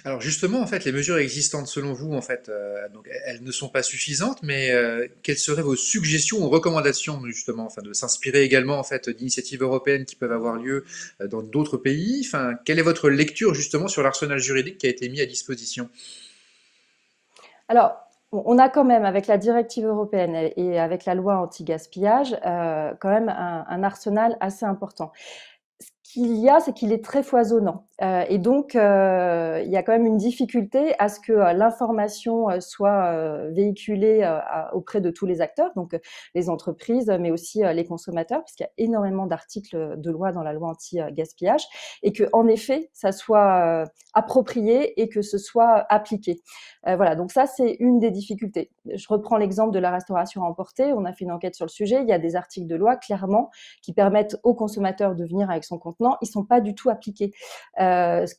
Alors justement, en fait, les mesures existantes selon vous, en fait, donc elles ne sont pas suffisantes, mais quelles seraient vos suggestions ou recommandations justement, enfin, de s'inspirer également en fait d'initiatives européennes qui peuvent avoir lieu dans d'autres pays. Enfin, quelle est votre lecture justement sur l'arsenal juridique qui a été mis à disposition? Alors, on a quand même, avec la directive européenne et avec la loi anti-gaspillage, quand même un arsenal assez important. Ce qu'il y a, c'est qu'il est très foisonnant. Et donc, il y a quand même une difficulté à ce que l'information soit véhiculée auprès de tous les acteurs, donc les entreprises, mais aussi les consommateurs, puisqu'il y a énormément d'articles de loi dans la loi anti-gaspillage, et que en effet, ça soit approprié et que ce soit appliqué. Voilà, donc ça, c'est une des difficultés. Je reprends l'exemple de la restauration à emporter. On a fait une enquête sur le sujet. Il y a des articles de loi, clairement, qui permettent aux consommateurs de venir avec son contenant. Ils sont pas du tout appliqués.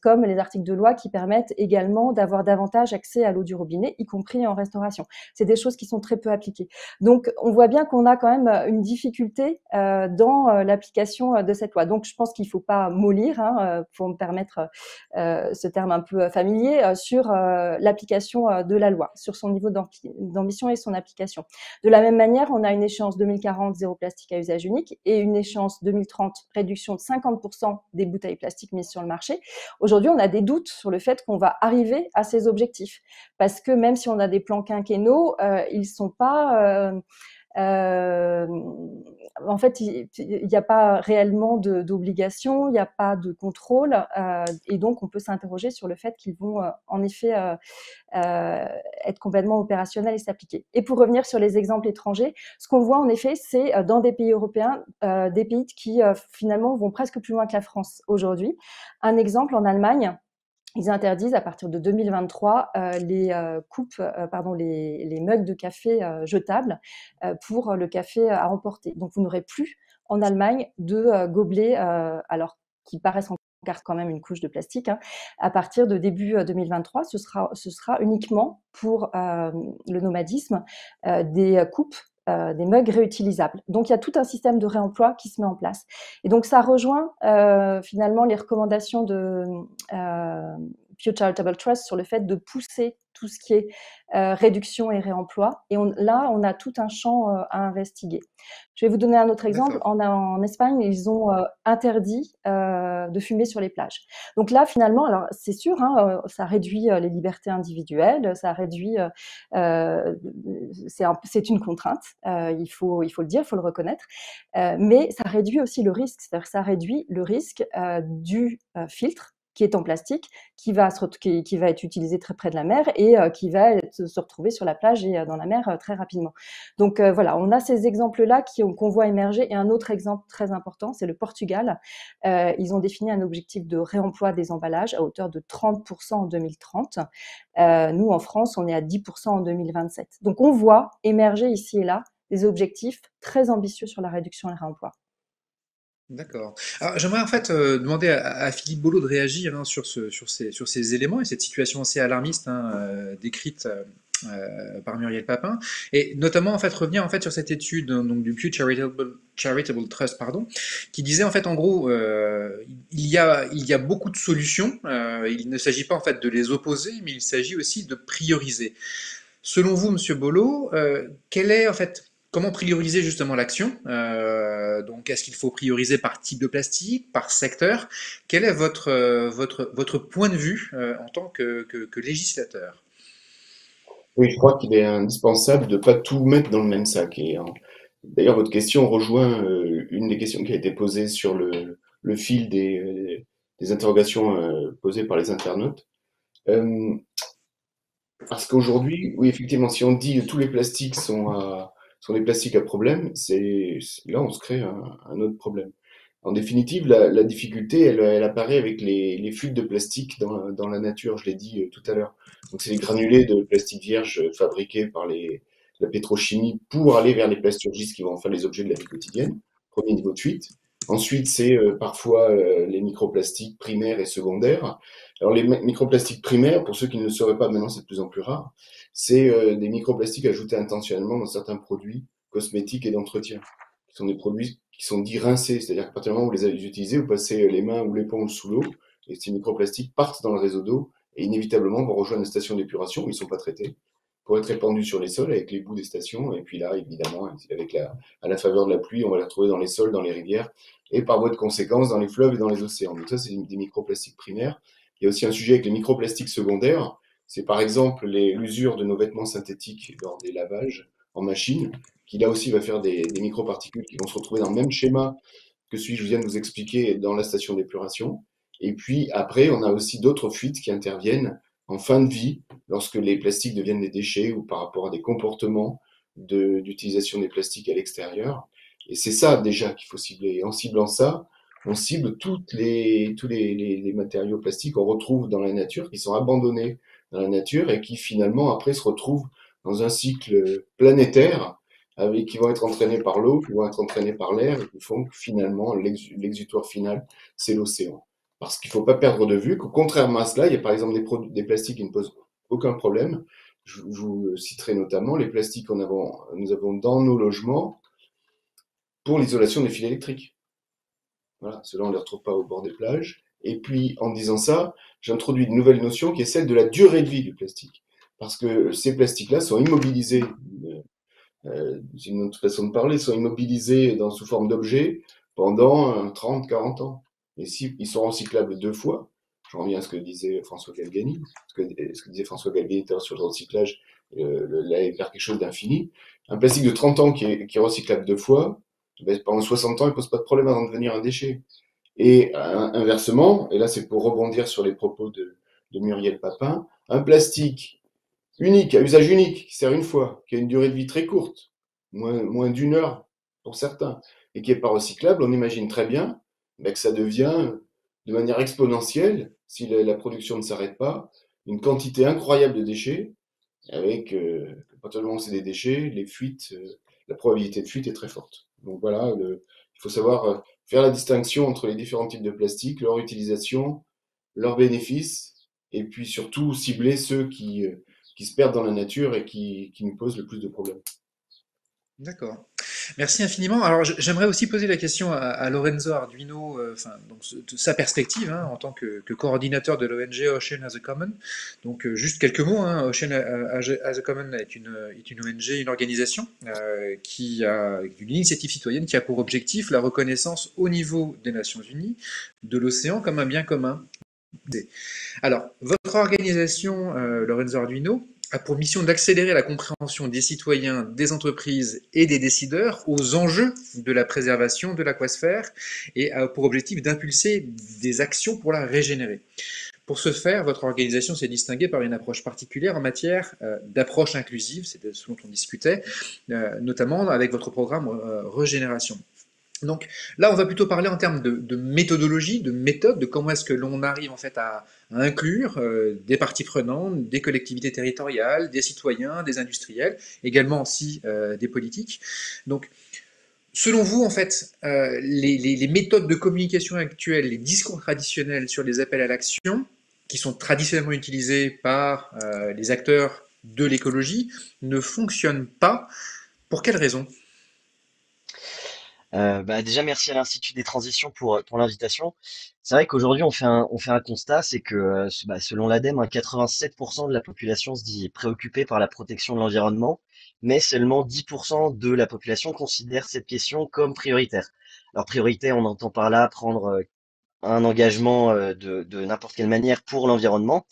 Comme les articles de loi qui permettent également d'avoir davantage accès à l'eau du robinet, y compris en restauration. C'est des choses qui sont très peu appliquées. Donc, on voit bien qu'on a quand même une difficulté dans l'application de cette loi. Donc, je pense qu'il faut pas mollir, pour me permettre ce terme un peu familier, sur l'application de la loi, sur son niveau d'ambition et son application. De la même manière, on a une échéance 2040, zéro plastique à usage unique, et une échéance 2030, réduction de 50% des bouteilles plastiques mises sur le marché. Aujourd'hui, on a des doutes sur le fait qu'on va arriver à ces objectifs, parce que même si on a des plans quinquennaux, ils sont pas en fait, il n'y a pas réellement d'obligation, il n'y a pas de contrôle, et donc on peut s'interroger sur le fait qu'ils vont en effet être complètement opérationnels et s'appliquer. Et pour revenir sur les exemples étrangers, ce qu'on voit en effet, c'est dans des pays européens, des pays qui finalement vont presque plus loin que la France aujourd'hui. Un exemple en Allemagne. Ils interdisent à partir de 2023 les les mugs de café jetables pour le café à emporter. Donc vous n'aurez plus en Allemagne de gobelets, alors qui paraissent encore quand même une couche de plastique. À partir de début 2023, ce sera uniquement pour le nomadisme des coupes, des mugs réutilisables. Donc, il y a tout un système de réemploi qui se met en place. Et donc, ça rejoint finalement les recommandations de Pew Charitable Trust sur le fait de pousser tout ce qui est réduction et réemploi. Et là, on a tout un champ à investiguer. Je vais vous donner un autre exemple. En Espagne, ils ont interdit de fumer sur les plages. Donc là, finalement, alors c'est sûr, ça réduit les libertés individuelles, ça réduit, c'est une contrainte, il faut le dire, il faut le reconnaître, mais ça réduit aussi le risque, c'est-à-dire que ça réduit le risque du filtre qui est en plastique, qui va être utilisé très près de la mer et qui va se retrouver sur la plage et dans la mer très rapidement. Donc voilà, on a ces exemples-là qu'on voit émerger. Et un autre exemple très important, c'est le Portugal. Ils ont défini un objectif de réemploi des emballages à hauteur de 30% en 2030. Nous, en France, on est à 10% en 2027. Donc on voit émerger ici et là des objectifs très ambitieux sur la réduction et le réemploi. D'accord. Alors, j'aimerais en fait demander à Philippe Bolo de réagir sur ces éléments et cette situation assez alarmiste décrite par Muriel Papin, et notamment en fait revenir en fait sur cette étude donc du Pew Charitable Trust, pardon, qui disait en fait en gros il y a beaucoup de solutions, il ne s'agit pas en fait de les opposer, mais il s'agit aussi de prioriser. Selon vous, Monsieur Bolo, quelle est en fait comment prioriser justement l'action? Donc, est-ce qu'il faut prioriser par type de plastique, par secteur? Quel est votre point de vue en tant que législateur? Oui, je crois qu'il est indispensable de ne pas tout mettre dans le même sac. D'ailleurs, votre question rejoint une des questions qui a été posée sur le fil des interrogations posées par les internautes. Euh, Parce qu'aujourd'hui, oui, effectivement, si on dit tous les plastiques sont des plastiques à problème, là, on se crée un autre problème. En définitive, la difficulté, elle apparaît avec les fuites de plastique dans la nature, je l'ai dit tout à l'heure. Donc, c'est les granulés de plastique vierge fabriqués par la pétrochimie pour aller vers les plasturgistes qui vont en faire les objets de la vie quotidienne. Premier niveau de fuite. Ensuite, c'est parfois les microplastiques primaires et secondaires. Alors, les microplastiques primaires, pour ceux qui ne le sauraient pas, maintenant c'est de plus en plus rare, c'est des microplastiques ajoutés intentionnellement dans certains produits cosmétiques et d'entretien, qui sont des produits qui sont dits rincés, c'est-à-dire qu'à partir du moment où vous les avez utilisés, vous passez les mains ou l'éponge sous l'eau, et ces microplastiques partent dans le réseau d'eau, et inévitablement vont rejoindre les stations d'épuration où ils ne sont pas traités, pour être répandus sur les sols avec les boues des stations, et puis là, évidemment, à la faveur de la pluie, on va les retrouver dans les sols, dans les rivières, et par voie de conséquence dans les fleuves et dans les océans. Donc ça, c'est des microplastiques primaires. Il y a aussi un sujet avec les microplastiques secondaires. C'est par exemple l'usure de nos vêtements synthétiques lors des lavages en machine, qui là aussi va faire des microparticules qui vont se retrouver dans le même schéma que celui que je viens de vous expliquer dans la station d'épuration. Et puis après, on a aussi d'autres fuites qui interviennent en fin de vie, lorsque les plastiques deviennent des déchets ou par rapport à des comportements d'utilisation des plastiques à l'extérieur. Et c'est ça déjà qu'il faut cibler. Et en ciblant ça, on cible tous les matériaux plastiques qu'on retrouve dans la nature, qui sont abandonnés dans la nature et qui finalement après se retrouvent dans un cycle planétaire qui vont être entraînés par l'eau, qui vont être entraînés par l'air et qui font que finalement l'exutoire final, c'est l'océan. Parce qu'il ne faut pas perdre de vue que contrairement à cela, il y a par exemple des plastiques qui ne posent aucun problème. Je vous citerai notamment les plastiques que nous avons dans nos logements pour l'isolation des fils électriques. Voilà, ceux-là, on ne les retrouve pas au bord des plages. Et puis, en disant ça, j'introduis une nouvelle notion qui est celle de la durée de vie du plastique. Parce que ces plastiques-là sont immobilisés, c'est une autre façon de parler, sont immobilisés sous forme d'objets pendant 30, 40 ans. Et si ils sont recyclables 2 fois, je reviens à ce que disait François Galgani, ce que disait François Galgani sur le recyclage, là, vers quelque chose d'infini. Un plastique de 30 ans qui est recyclable 2 fois, ben, pendant 60 ans, il ne pose pas de problème avant de devenir un déchet. Et inversement, et là c'est pour rebondir sur les propos de Muriel Papin, un plastique unique, à usage unique, qui sert une fois, qui a une durée de vie très courte, moins d'1 heure pour certains, et qui n'est pas recyclable, on imagine très bien que ça devient, de manière exponentielle, si la production ne s'arrête pas, une quantité incroyable de déchets, avec, à partir du moment où c'est des déchets, les fuites, la probabilité de fuite est très forte. Donc voilà, il faut savoir faire la distinction entre les différents types de plastique, leur utilisation, leurs bénéfices, et puis surtout cibler ceux qui se perdent dans la nature et qui nous posent le plus de problèmes. D'accord. Merci infiniment. Alors, j'aimerais aussi poser la question à Lorenzo Arduino, donc de sa perspective en tant que coordinateur de l'ONG Ocean as a Common. Donc, juste quelques mots. Ocean as a Common est une ONG, une organisation qui a une initiative citoyenne qui a pour objectif la reconnaissance au niveau des Nations Unies de l'océan comme un bien commun. Alors, votre organisation, Lorenzo Arduino, a pour mission d'accélérer la compréhension des citoyens, des entreprises et des décideurs aux enjeux de la préservation de l'aquasphère et a pour objectif d'impulser des actions pour la régénérer. Pour ce faire, votre organisation s'est distinguée par une approche particulière en matière d'approche inclusive, c'est ce dont on discutait, notamment avec votre programme Régénération. Donc là, on va plutôt parler en termes de méthodologie, de méthode, de comment est-ce que l'on arrive en fait à inclure des parties prenantes, des collectivités territoriales, des citoyens, des industriels, également aussi des politiques. Donc, selon vous, en fait, les méthodes de communication actuelles, les discours traditionnels sur les appels à l'action, qui sont traditionnellement utilisés par les acteurs de l'écologie, ne fonctionnent pas. Pour quelles raisons ? Déjà, merci à l'Institut des Transitions pour l'invitation. C'est vrai qu'aujourd'hui, on fait un constat, c'est que selon l'ADEME, 87% de la population se dit préoccupée par la protection de l'environnement, mais seulement 10% de la population considère cette question comme prioritaire. Alors priorité, on entend par là prendre un engagement de n'importe quelle manière pour l'environnement.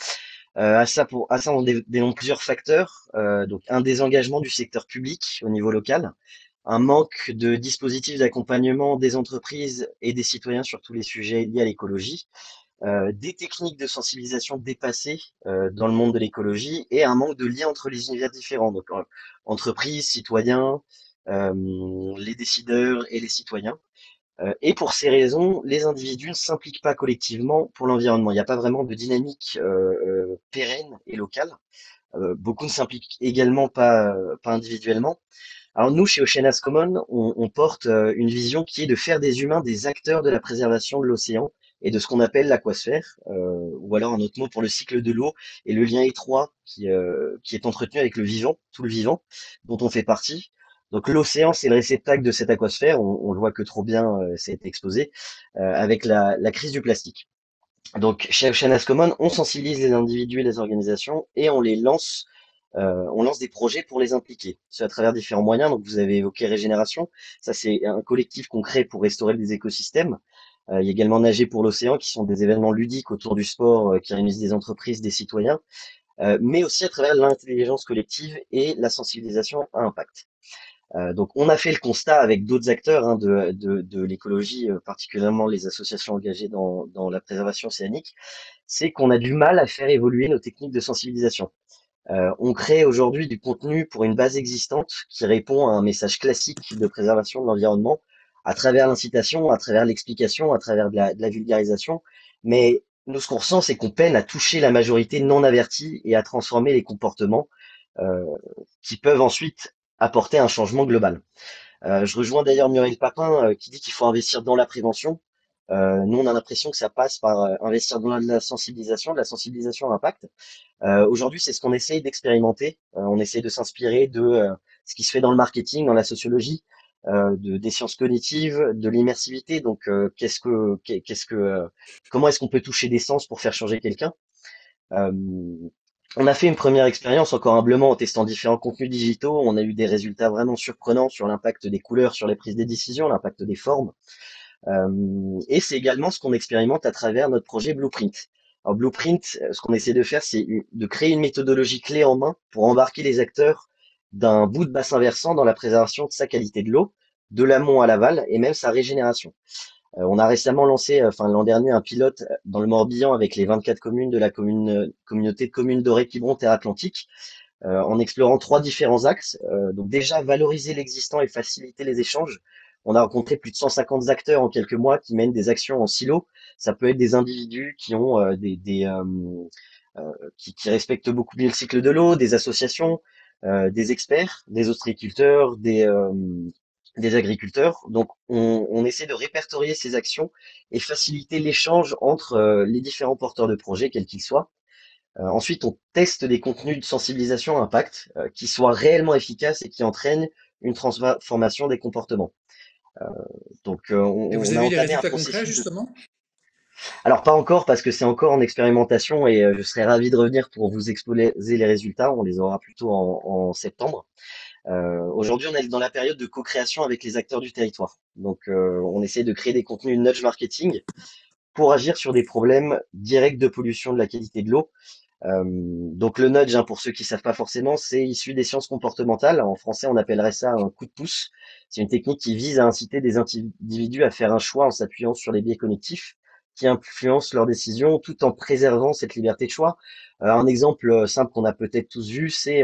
À ça, on dénombre plusieurs facteurs. Donc un désengagement du secteur public au niveau local, un manque de dispositifs d'accompagnement des entreprises et des citoyens sur tous les sujets liés à l'écologie, des techniques de sensibilisation dépassées dans le monde de l'écologie et un manque de lien entre les univers différents, donc entreprises, citoyens, les décideurs et les citoyens. Et pour ces raisons, les individus ne s'impliquent pas collectivement pour l'environnement. Il n'y a pas vraiment de dynamique pérenne et locale. Beaucoup ne s'impliquent également pas individuellement. Alors nous, chez Oceanas Common, on porte une vision qui est de faire des humains des acteurs de la préservation de l'océan et de ce qu'on appelle l'aquasphère, ou alors un autre mot pour le cycle de l'eau et le lien étroit qui est entretenu avec le vivant, tout le vivant, dont on fait partie. Donc l'océan, c'est le réceptacle de cette aquasphère, on le voit que trop bien, c'est exposé, avec la crise du plastique. Donc chez Oceanas Common, on sensibilise les individus et les organisations et on lance des projets pour les impliquer. C'est à travers différents moyens. Donc, vous avez évoqué Régénération. Ça, c'est un collectif qu'on crée pour restaurer les écosystèmes. Il y a également Nager pour l'océan, qui sont des événements ludiques autour du sport qui réunissent des entreprises, des citoyens, mais aussi à travers l'intelligence collective et la sensibilisation à impact. Donc, on a fait le constat avec d'autres acteurs de l'écologie, particulièrement les associations engagées dans la préservation océanique, c'est qu'on a du mal à faire évoluer nos techniques de sensibilisation. On crée aujourd'hui du contenu pour une base existante qui répond à un message classique de préservation de l'environnement à travers l'incitation, à travers l'explication, à travers de la vulgarisation. Mais nous, ce qu'on ressent, c'est qu'on peine à toucher la majorité non avertie et à transformer les comportements euh, qui peuvent ensuite apporter un changement global. Je rejoins d'ailleurs Muriel Papin qui dit qu'il faut investir dans la prévention. Nous, on a l'impression que ça passe par investir dans de la sensibilisation à impact. Aujourd'hui, c'est ce qu'on essaye d'expérimenter. On essaye de s'inspirer de ce qui se fait dans le marketing, dans la sociologie, des sciences cognitives, de l'immersivité. Donc, comment est-ce qu'on peut toucher des sens pour faire changer quelqu'un? Euh, on a fait une première expérience encore humblement en testant différents contenus digitaux. On a eu des résultats vraiment surprenants sur l'impact des couleurs, sur les prises de décision, l'impact des formes. Et c'est également ce qu'on expérimente à travers notre projet Blueprint. Alors Blueprint, ce qu'on essaie de faire, c'est de créer une méthodologie clé en main pour embarquer les acteurs d'un bout de bassin versant dans la préservation de sa qualité de l'eau, de l'amont à l'aval et même sa régénération. On a récemment lancé, enfin l'an dernier, un pilote dans le Morbihan avec les 24 communes de la communauté de communes d'Orée-Quiberon Terre Atlantique, en explorant trois différents axes. Donc déjà, valoriser l'existant et faciliter les échanges. On a rencontré plus de 150 acteurs en quelques mois qui mènent des actions en silo. Ça peut être des individus qui ont qui respectent beaucoup mieux le cycle de l'eau, des associations, des experts, des ostréiculteurs, des agriculteurs. Donc, on essaie de répertorier ces actions et faciliter l'échange entre les différents porteurs de projets, quels qu'ils soient. Ensuite, on teste des contenus de sensibilisation à impact qui soient réellement efficaces et qui entraînent une transformation des comportements. Donc, Et vous on a avez les entamé un résultats concrets, processus de... justement? Alors, pas encore parce que c'est encore en expérimentation et je serais ravi de revenir pour vous exposer les résultats. On les aura plutôt en septembre. Aujourd'hui, on est dans la période de co-création avec les acteurs du territoire. Donc, on essaie de créer des contenus nudge marketing pour agir sur des problèmes directs de pollution de la qualité de l'eau. Donc le nudge, hein, pour ceux qui savent pas forcément, c'est issu des sciences comportementales. En français, on appellerait ça un coup de pouce. C'est une technique qui vise à inciter des individus à faire un choix en s'appuyant sur les biais cognitifs qui influencent leurs décisions tout en préservant cette liberté de choix. Un exemple simple qu'on a peut-être tous vu, c'est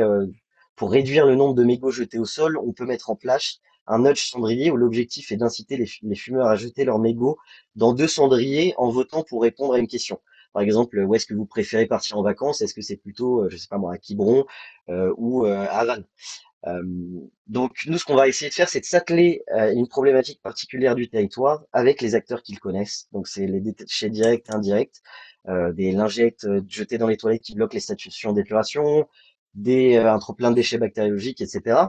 pour réduire le nombre de mégots jetés au sol, on peut mettre en place un nudge cendrier où l'objectif est d'inciter les fumeurs à jeter leurs mégots dans deux cendriers en votant pour répondre à une question. Par exemple, où est-ce que vous préférez partir en vacances? Est-ce que c'est plutôt, je sais pas moi, à Quiberon ou à Vannes? Euh, donc nous, ce qu'on va essayer de faire, c'est de s'atteler à une problématique particulière du territoire avec les acteurs qu'ils connaissent. Donc c'est les déchets directs, indirects, des lingettes jetées dans les toilettes qui bloquent les stations d'épuration, un trop plein de déchets bactériologiques, etc.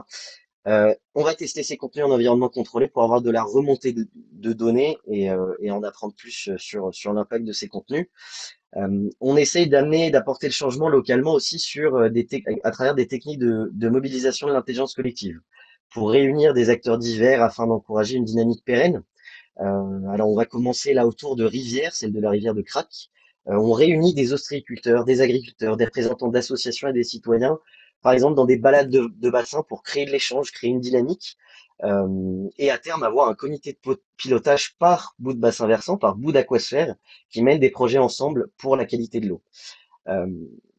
On va tester ces contenus en environnement contrôlé pour avoir de la remontée de données et en apprendre plus sur l'impact de ces contenus. On essaye d'apporter le changement localement aussi à travers des techniques de mobilisation de l'intelligence collective pour réunir des acteurs divers afin d'encourager une dynamique pérenne. Alors on va commencer là autour de rivières, celle de la rivière de Crac. On réunit des ostréiculteurs, des agriculteurs, des représentants d'associations et des citoyens, par exemple dans des balades de bassins pour créer de l'échange, créer une dynamique, et à terme avoir un comité de pilotage par bout de bassin versant, par bout d'aquasphère, qui mène des projets ensemble pour la qualité de l'eau. Euh,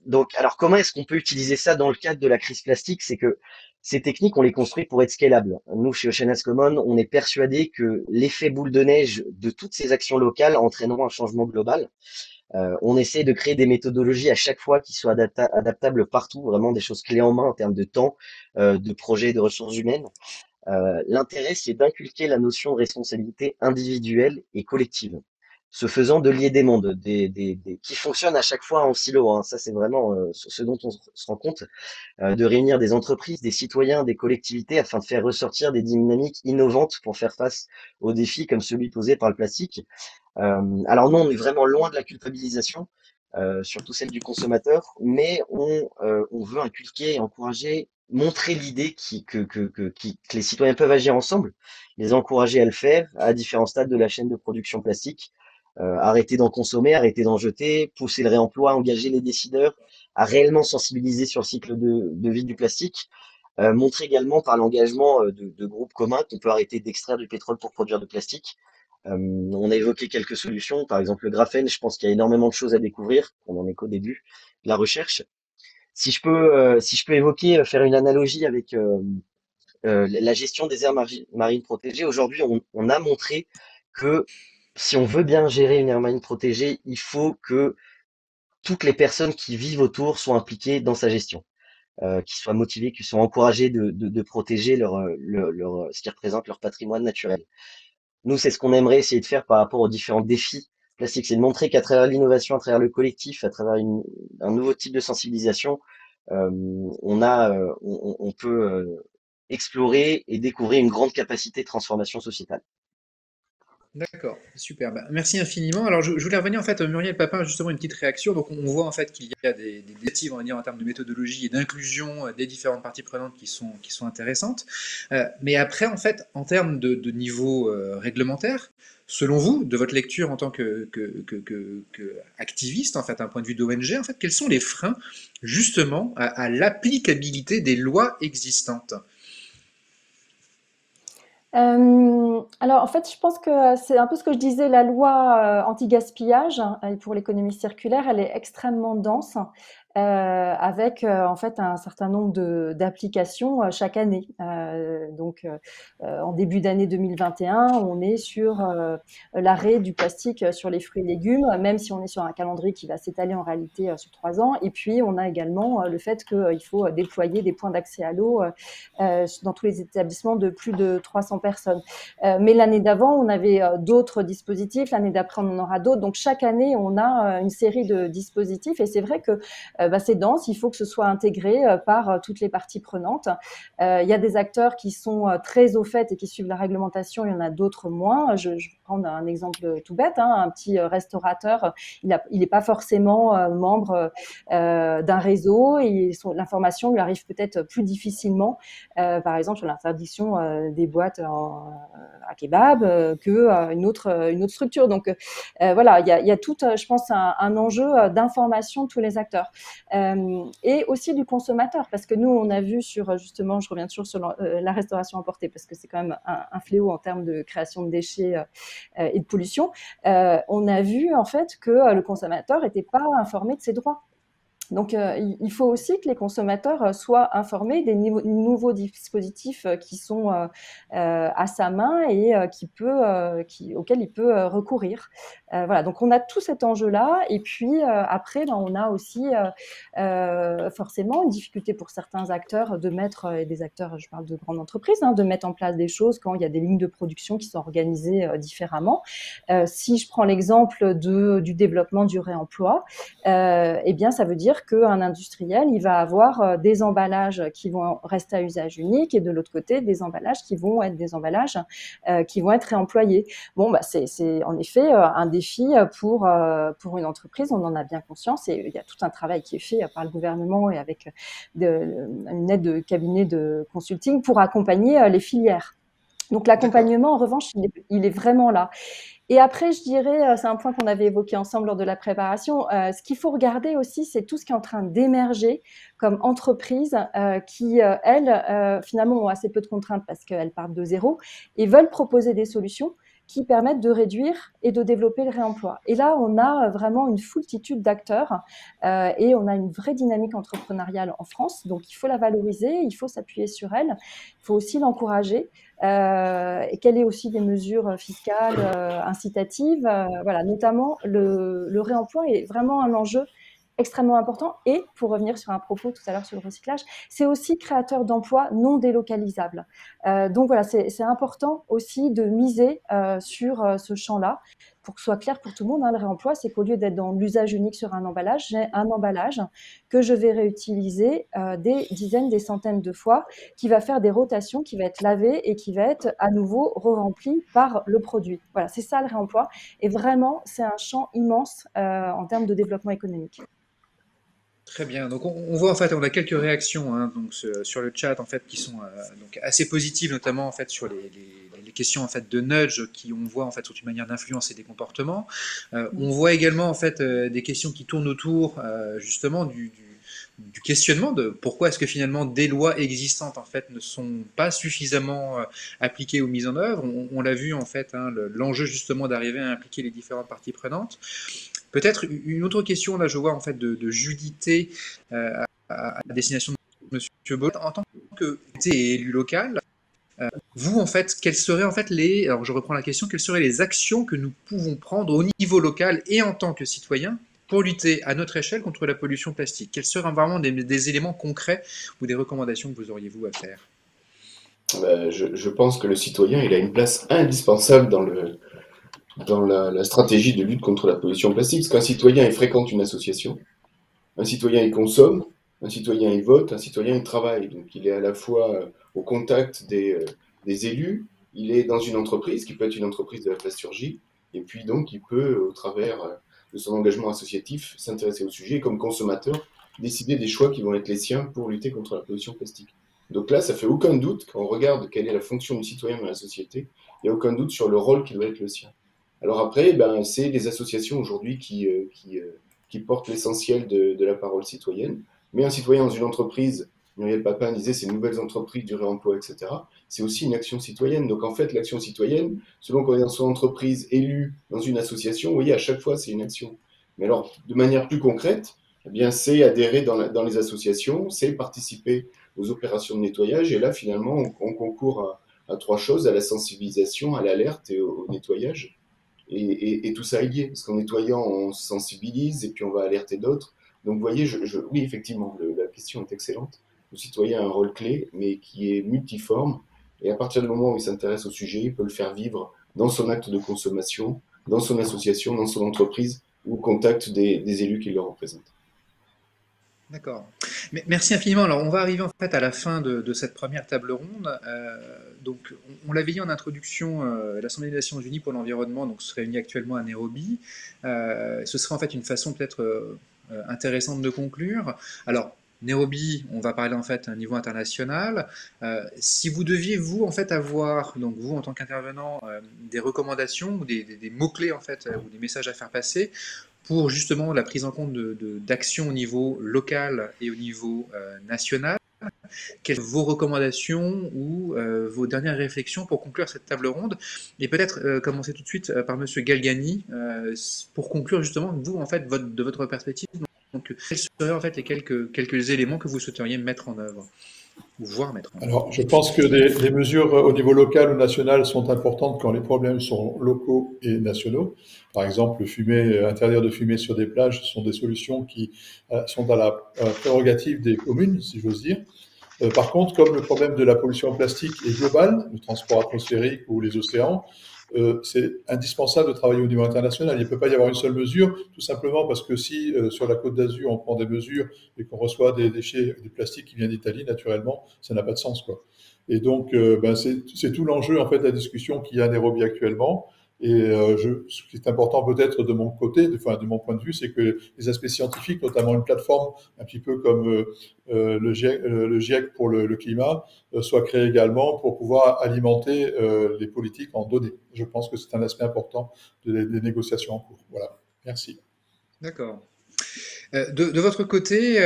donc, alors comment est-ce qu'on peut utiliser ça dans le cadre de la crise plastique? C'est que ces techniques, on les construit pour être scalables. Nous, chez Oceanas Commons, on est persuadé que l'effet boule de neige de toutes ces actions locales entraîneront un changement global. On essaie de créer des méthodologies à chaque fois qui soient adaptables partout, vraiment des choses clés en main en termes de temps, de projets, de ressources humaines. L'intérêt, c'est d'inculquer la notion de responsabilité individuelle et collective. Ce faisant, de lier des mondes, qui fonctionnent à chaque fois en silo, hein. Ça, c'est vraiment ce dont on se rend compte, de réunir des entreprises, des citoyens, des collectivités, afin de faire ressortir des dynamiques innovantes pour faire face aux défis comme celui posé par le plastique. Alors non, on est vraiment loin de la culpabilisation, surtout celle du consommateur, mais on veut inculquer et encourager, montrer l'idée que les citoyens peuvent agir ensemble, les encourager à le faire à différents stades de la chaîne de production plastique, arrêter d'en consommer, arrêter d'en jeter, pousser le réemploi, engager les décideurs à réellement sensibiliser sur le cycle de vie du plastique, montrer également par l'engagement de groupes communs qu'on peut arrêter d'extraire du pétrole pour produire du plastique. On a évoqué quelques solutions, par exemple le graphène. Je pense qu'il y a énormément de choses à découvrir. On en est qu'au début de la recherche. Si je peux évoquer, faire une analogie avec la gestion des aires marines protégées. Aujourd'hui, on a montré que si on veut bien gérer une aire marine protégée, il faut que toutes les personnes qui vivent autour soient impliquées dans sa gestion, qui soient motivées, qui soient encouragées de protéger ce qui représente leur patrimoine naturel. Nous, c'est ce qu'on aimerait essayer de faire par rapport aux différents défis plastiques, c'est de montrer qu'à travers l'innovation, à travers le collectif, à travers un nouveau type de sensibilisation, on peut explorer et découvrir une grande capacité de transformation sociétale. D'accord, super. Bah, merci infiniment. Alors, je voulais revenir en fait, Muriel Papin, justement une petite réaction. Donc, on voit en fait qu'il y a des initiatives, on va dire, en termes de méthodologie et d'inclusion des différentes parties prenantes qui sont intéressantes. Mais après, en fait, en termes de niveau réglementaire, selon vous, de votre lecture en tant que activiste, en fait, un point de vue d'ONG, en fait, quels sont les freins justement à l'applicabilité des lois existantes? Alors, en fait, je pense que c'est un peu ce que je disais, la loi anti-gaspillage pour l'économie circulaire, elle est extrêmement dense. Avec en fait un certain nombre d'applications chaque année. Donc, en début d'année 2021, on est sur l'arrêt du plastique sur les fruits et légumes, même si on est sur un calendrier qui va s'étaler en réalité sur 3 ans. Et puis, on a également le fait qu'il faut déployer des points d'accès à l'eau dans tous les établissements de plus de 300 personnes. Mais l'année d'avant, on avait d'autres dispositifs. L'année d'après, on en aura d'autres. Donc, chaque année, on a une série de dispositifs. Et c'est vrai que c'est dense, il faut que ce soit intégré par toutes les parties prenantes. Il y a des acteurs qui sont très au fait et qui suivent la réglementation, il y en a d'autres moins. Je vais prendre un exemple tout bête, hein, un petit restaurateur, il n'est pas forcément membre d'un réseau et l'information lui arrive peut-être plus difficilement, par exemple sur l'interdiction des boîtes à kebab qu'une autre structure. Donc voilà, il y a tout, je pense, un enjeu d'information de tous les acteurs. Et aussi du consommateur, parce que nous, on a vu justement, je reviens toujours sur la restauration emportée, parce que c'est quand même un fléau en termes de création de déchets et de pollution. On a vu en fait que le consommateur n'était pas informé de ses droits. Donc, il faut aussi que les consommateurs soient informés des nouveaux dispositifs qui sont à sa main et auxquels il peut recourir. Voilà, donc on a tout cet enjeu-là. Et puis, après, on a aussi forcément une difficulté pour certains acteurs de mettre, et des acteurs, je parle de grandes entreprises, de mettre en place des choses quand il y a des lignes de production qui sont organisées différemment. Si je prends l'exemple du développement du réemploi, eh bien, ça veut dire dire qu'un industriel, il va avoir des emballages qui vont rester à usage unique et de l'autre côté, des emballages qui vont être des emballages qui vont être réemployés. Bon, bah, c'est en effet un défi pour une entreprise, on en a bien conscience, et il y a tout un travail qui est fait par le gouvernement et avec une aide de cabinet de consulting pour accompagner les filières. Donc l'accompagnement, en revanche, il est vraiment là. Et après, je dirais, c'est un point qu'on avait évoqué ensemble lors de la préparation, ce qu'il faut regarder aussi, c'est tout ce qui est en train d'émerger comme entreprises qui, elles, finalement, ont assez peu de contraintes parce qu'elles partent de zéro et veulent proposer des solutions qui permettent de réduire et de développer le réemploi. Et là, on a vraiment une foultitude d'acteurs et on a une vraie dynamique entrepreneuriale en France. Donc, il faut la valoriser, il faut s'appuyer sur elle, il faut aussi l'encourager. Et quelles sont aussi des mesures fiscales incitatives, voilà, notamment le réemploi est vraiment un enjeu extrêmement important. Et pour revenir sur un propos tout à l'heure sur le recyclage, c'est aussi créateur d'emplois non délocalisables. Donc voilà, c'est important aussi de miser sur ce champ-là pour que ce soit clair pour tout le monde. Le réemploi, c'est qu'au lieu d'être dans l'usage unique sur un emballage, j'ai un emballage que je vais réutiliser des dizaines, des centaines de fois, qui va faire des rotations, qui va être lavé et qui va être à nouveau re-rempli par le produit. Voilà, c'est ça le réemploi. Et vraiment, c'est un champ immense en termes de développement économique. Très bien. Donc on voit en fait, on a quelques réactions donc sur le chat en fait qui sont donc assez positives, notamment en fait sur les questions en fait de nudge qui on voit en fait sont une manière d'influencer des comportements. On voit également en fait des questions qui tournent autour justement du questionnement de pourquoi est-ce que finalement des lois existantes en fait ne sont pas suffisamment appliquées ou mises en œuvre. On l'a vu en fait, l'enjeu justement d'arriver à impliquer les différentes parties prenantes. Peut-être une autre question, là je vois en fait de Judité à destination de M. Bollard. En tant que élu local, vous en fait, quelles seraient en fait alors je reprends la question, quelles seraient les actions que nous pouvons prendre au niveau local et en tant que citoyens pour lutter à notre échelle contre la pollution plastique? Quels seraient vraiment des éléments concrets ou des recommandations que vous auriez vous à faire? Je pense que le citoyen il a une place indispensable dans la stratégie de lutte contre la pollution plastique, parce qu'un citoyen, il fréquente une association, un citoyen, il consomme, un citoyen, il vote, un citoyen, il travaille. Donc, il est à la fois au contact des élus, il est dans une entreprise, qui peut être une entreprise de la plasturgie, et puis donc, il peut, au travers de son engagement associatif, s'intéresser au sujet, et comme consommateur, décider des choix qui vont être les siens pour lutter contre la pollution plastique. Donc là, ça fait aucun doute, quand on regarde quelle est la fonction du citoyen dans la société, il n'y a aucun doute sur le rôle qui doit être le sien. Alors après, c'est les associations aujourd'hui qui portent l'essentiel de la parole citoyenne. Mais un citoyen dans une entreprise, Muriel Papin disait, ces nouvelles entreprises du réemploi, etc., c'est aussi une action citoyenne. Donc en fait, l'action citoyenne, selon qu'on est dans son entreprise, élu, dans une association, vous voyez, à chaque fois, c'est une action. Mais alors, de manière plus concrète, eh bien, c'est adhérer dans les associations, c'est participer aux opérations de nettoyage. Et là, finalement, on concourt à trois choses, à la sensibilisation, à l'alerte et au nettoyage. Et tout ça est lié, parce qu'en nettoyant, on se sensibilise et puis on va alerter d'autres. Donc vous voyez, oui, effectivement, la question est excellente. Le citoyen a un rôle clé, mais qui est multiforme. Et à partir du moment où il s'intéresse au sujet, il peut le faire vivre dans son acte de consommation, dans son association, dans son entreprise, ou au contact des élus qui le représentent. D'accord. Merci infiniment. Alors, on va arriver en fait à la fin de cette première table ronde. Donc, on l'avait dit en introduction, l'Assemblée des Nations Unies pour l'environnement donc, se réunit actuellement à Nairobi. Ce serait en fait une façon peut-être intéressante de conclure. Alors, Nairobi, on va parler en fait à un niveau international. Si vous deviez vous en fait avoir, donc vous en tant qu'intervenant, des recommandations ou des mots-clés en fait ou des messages à faire passer pour justement la prise en compte d'actions au niveau local et au niveau national, quelles sont vos recommandations ou vos dernières réflexions pour conclure cette table ronde? Et peut-être commencer tout de suite par Monsieur Galgani, pour conclure justement, vous, en fait, de votre perspective, donc, quels seraient en fait les quelques éléments que vous souhaiteriez mettre en œuvre ou voir mettre en œuvre? Alors, je pense que les mesures au niveau local ou national sont importantes quand les problèmes sont locaux et nationaux. Par exemple, interdire de fumer sur des plages, ce sont des solutions qui sont à la prérogative des communes, si j'ose dire. Par contre, comme le problème de la pollution plastique est global, le transport atmosphérique ou les océans, c'est indispensable de travailler au niveau international. Il ne peut pas y avoir une seule mesure, tout simplement parce que si sur la Côte d'Azur on prend des mesures et qu'on reçoit des déchets, des plastiques qui viennent d'Italie, naturellement, ça n'a pas de sens, quoi. Et donc, c'est tout l'enjeu en fait de la discussion qu'il y a à Nairobi actuellement. Et ce qui est important peut-être de mon côté, de mon point de vue, c'est que les aspects scientifiques, notamment une plateforme un petit peu comme le GIEC pour le climat, soit créée également pour pouvoir alimenter les politiques en données. Je pense que c'est un aspect important des négociations en cours. Voilà. Merci. D'accord. De votre côté,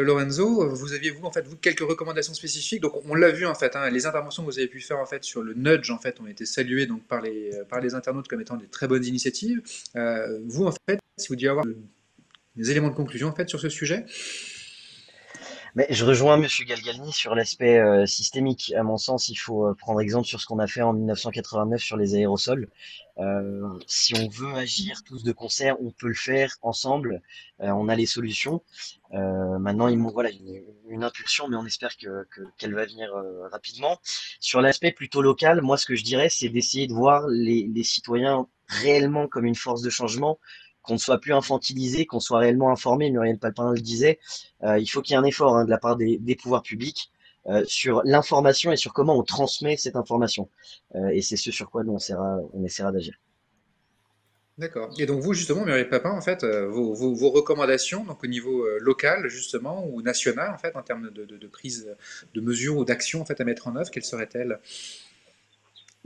Lorenzo, vous aviez vous quelques recommandations spécifiques. Donc on l'a vu en fait, hein, les interventions que vous avez pu faire en fait sur le nudge en fait ont été saluées donc par les internautes comme étant des très bonnes initiatives. Vous en fait, si vous deviez avoir des éléments de conclusion en fait sur ce sujet. Mais je rejoins Monsieur Galgani sur l'aspect systémique. À mon sens, il faut prendre exemple sur ce qu'on a fait en 1989 sur les aérosols. Si on veut agir tous de concert, on peut le faire ensemble. On a les solutions. Maintenant, il manque voilà une impulsion, mais on espère qu'elle va venir rapidement. Sur l'aspect plutôt local, moi, ce que je dirais, c'est d'essayer de voir les citoyens réellement comme une force de changement, qu'on ne soit plus infantilisé, qu'on soit réellement informé. Muriel Palpin le disait. Il faut qu'il y ait un effort de la part des pouvoirs publics sur l'information et sur comment on transmet cette information. Et c'est ce sur quoi nous on essaiera d'agir. D'accord. Et donc vous justement, Muriel Papin, en fait, vos recommandations donc au niveau local justement ou national en fait en termes de prise de mesures ou d'actions en fait à mettre en œuvre, quelles seraient-elles?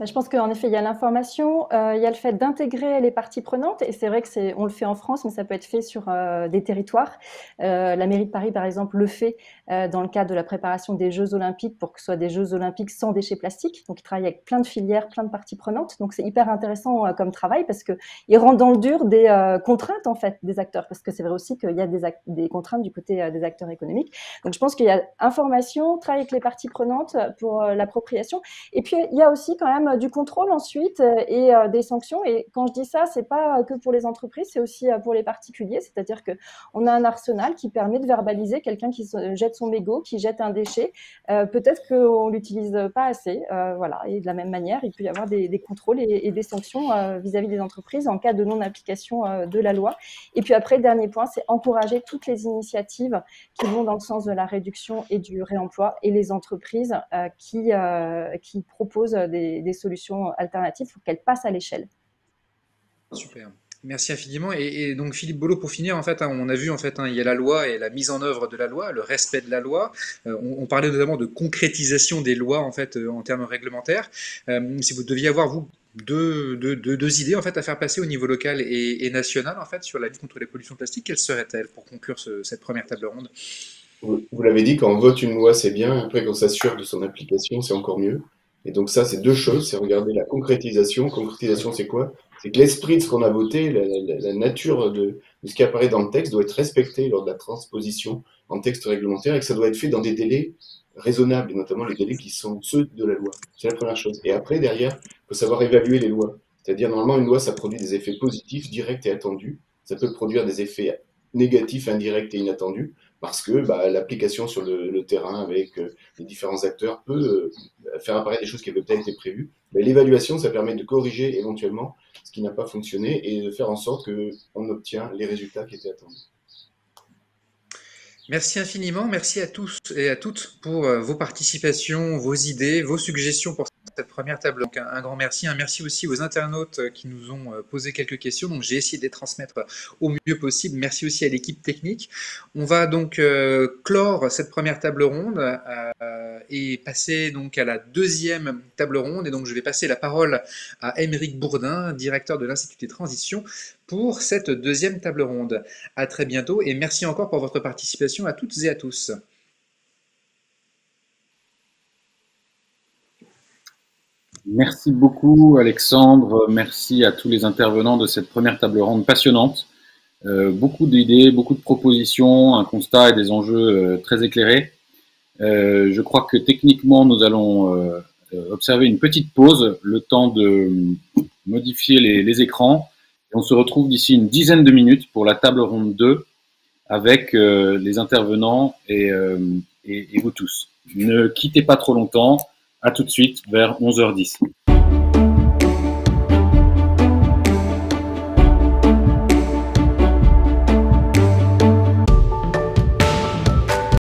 Je pense qu'en effet, il y a l'information, il y a le fait d'intégrer les parties prenantes, et c'est vrai que on le fait en France, mais ça peut être fait sur des territoires. La mairie de Paris, par exemple, le fait dans le cadre de la préparation des Jeux Olympiques pour que ce soit des Jeux Olympiques sans déchets plastiques. Donc, ils travaillent avec plein de filières, plein de parties prenantes. Donc, c'est hyper intéressant comme travail parce qu'ils rentrent dans le dur des contraintes en fait des acteurs, parce que c'est vrai aussi qu'il y a des contraintes du côté des acteurs économiques. Donc, je pense qu'il y a information, travail avec les parties prenantes pour l'appropriation, et puis il y a aussi quand même du contrôle ensuite et des sanctions. Et quand je dis ça, c'est pas que pour les entreprises, c'est aussi pour les particuliers. C'est-à-dire que on a un arsenal qui permet de verbaliser quelqu'un qui jette son mégot, qui jette un déchet. Peut-être qu'on l'utilise pas assez. Voilà. Et de la même manière, il peut y avoir des contrôles et des sanctions vis-à-vis des entreprises en cas de non-application de la loi. Et puis après, dernier point, c'est encourager toutes les initiatives qui vont dans le sens de la réduction et du réemploi, et les entreprises qui proposent des solutions alternatives pour qu'elles passent à l'échelle. Super. Merci infiniment. Et donc Philippe Bolo, pour finir, en fait, on a vu en fait, il y a la loi et la mise en œuvre de la loi, le respect de la loi. On parlait notamment de concrétisation des lois en fait en termes réglementaires. Si vous deviez avoir vous deux idées en fait à faire passer au niveau local et national en fait sur la lutte contre les pollutions plastiques, quelles seraient-elles pour conclure cette première table ronde? Vous l'avez dit, quand on vote une loi, c'est bien. Après, quand on s'assure de son application, c'est encore mieux. Et donc ça, c'est deux choses. C'est regarder la concrétisation. Concrétisation, c'est quoi? C'est que l'esprit de ce qu'on a voté, la nature de ce qui apparaît dans le texte doit être respecté lors de la transposition en texte réglementaire, et que ça doit être fait dans des délais raisonnables, et notamment les délais qui sont ceux de la loi. C'est la première chose. Et après, derrière, il faut savoir évaluer les lois. C'est-à-dire, normalement, une loi, ça produit des effets positifs, directs et attendus. Ça peut produire des effets négatifs, indirects et inattendus, parce que l'application sur le terrain avec les différents acteurs peut faire apparaître des choses qui avaient peut-être été prévues. Mais l'évaluation, ça permet de corriger éventuellement ce qui n'a pas fonctionné et de faire en sorte qu'on obtient les résultats qui étaient attendus. Merci infiniment, merci à tous et à toutes pour vos participations, vos idées, vos suggestions pour cette première table. Donc un grand merci, un merci aussi aux internautes qui nous ont posé quelques questions. Donc j'ai essayé de les transmettre au mieux possible. Merci aussi à l'équipe technique. On va donc clore cette première table ronde et passer donc à la deuxième table ronde. Et donc je vais passer la parole à Aymeric Bourdin, directeur de l'Institut des Transitions, pour cette deuxième table ronde. À très bientôt et merci encore pour votre participation à toutes et à tous. Merci beaucoup Alexandre, merci à tous les intervenants de cette première table ronde passionnante. Beaucoup d'idées, beaucoup de propositions, un constat et des enjeux très éclairés. Je crois que techniquement nous allons observer une petite pause, le temps de modifier les écrans. Et on se retrouve d'ici une dizaine de minutes pour la table ronde 2 avec les intervenants et vous tous. Ne quittez pas trop longtemps. À tout de suite vers 11h10.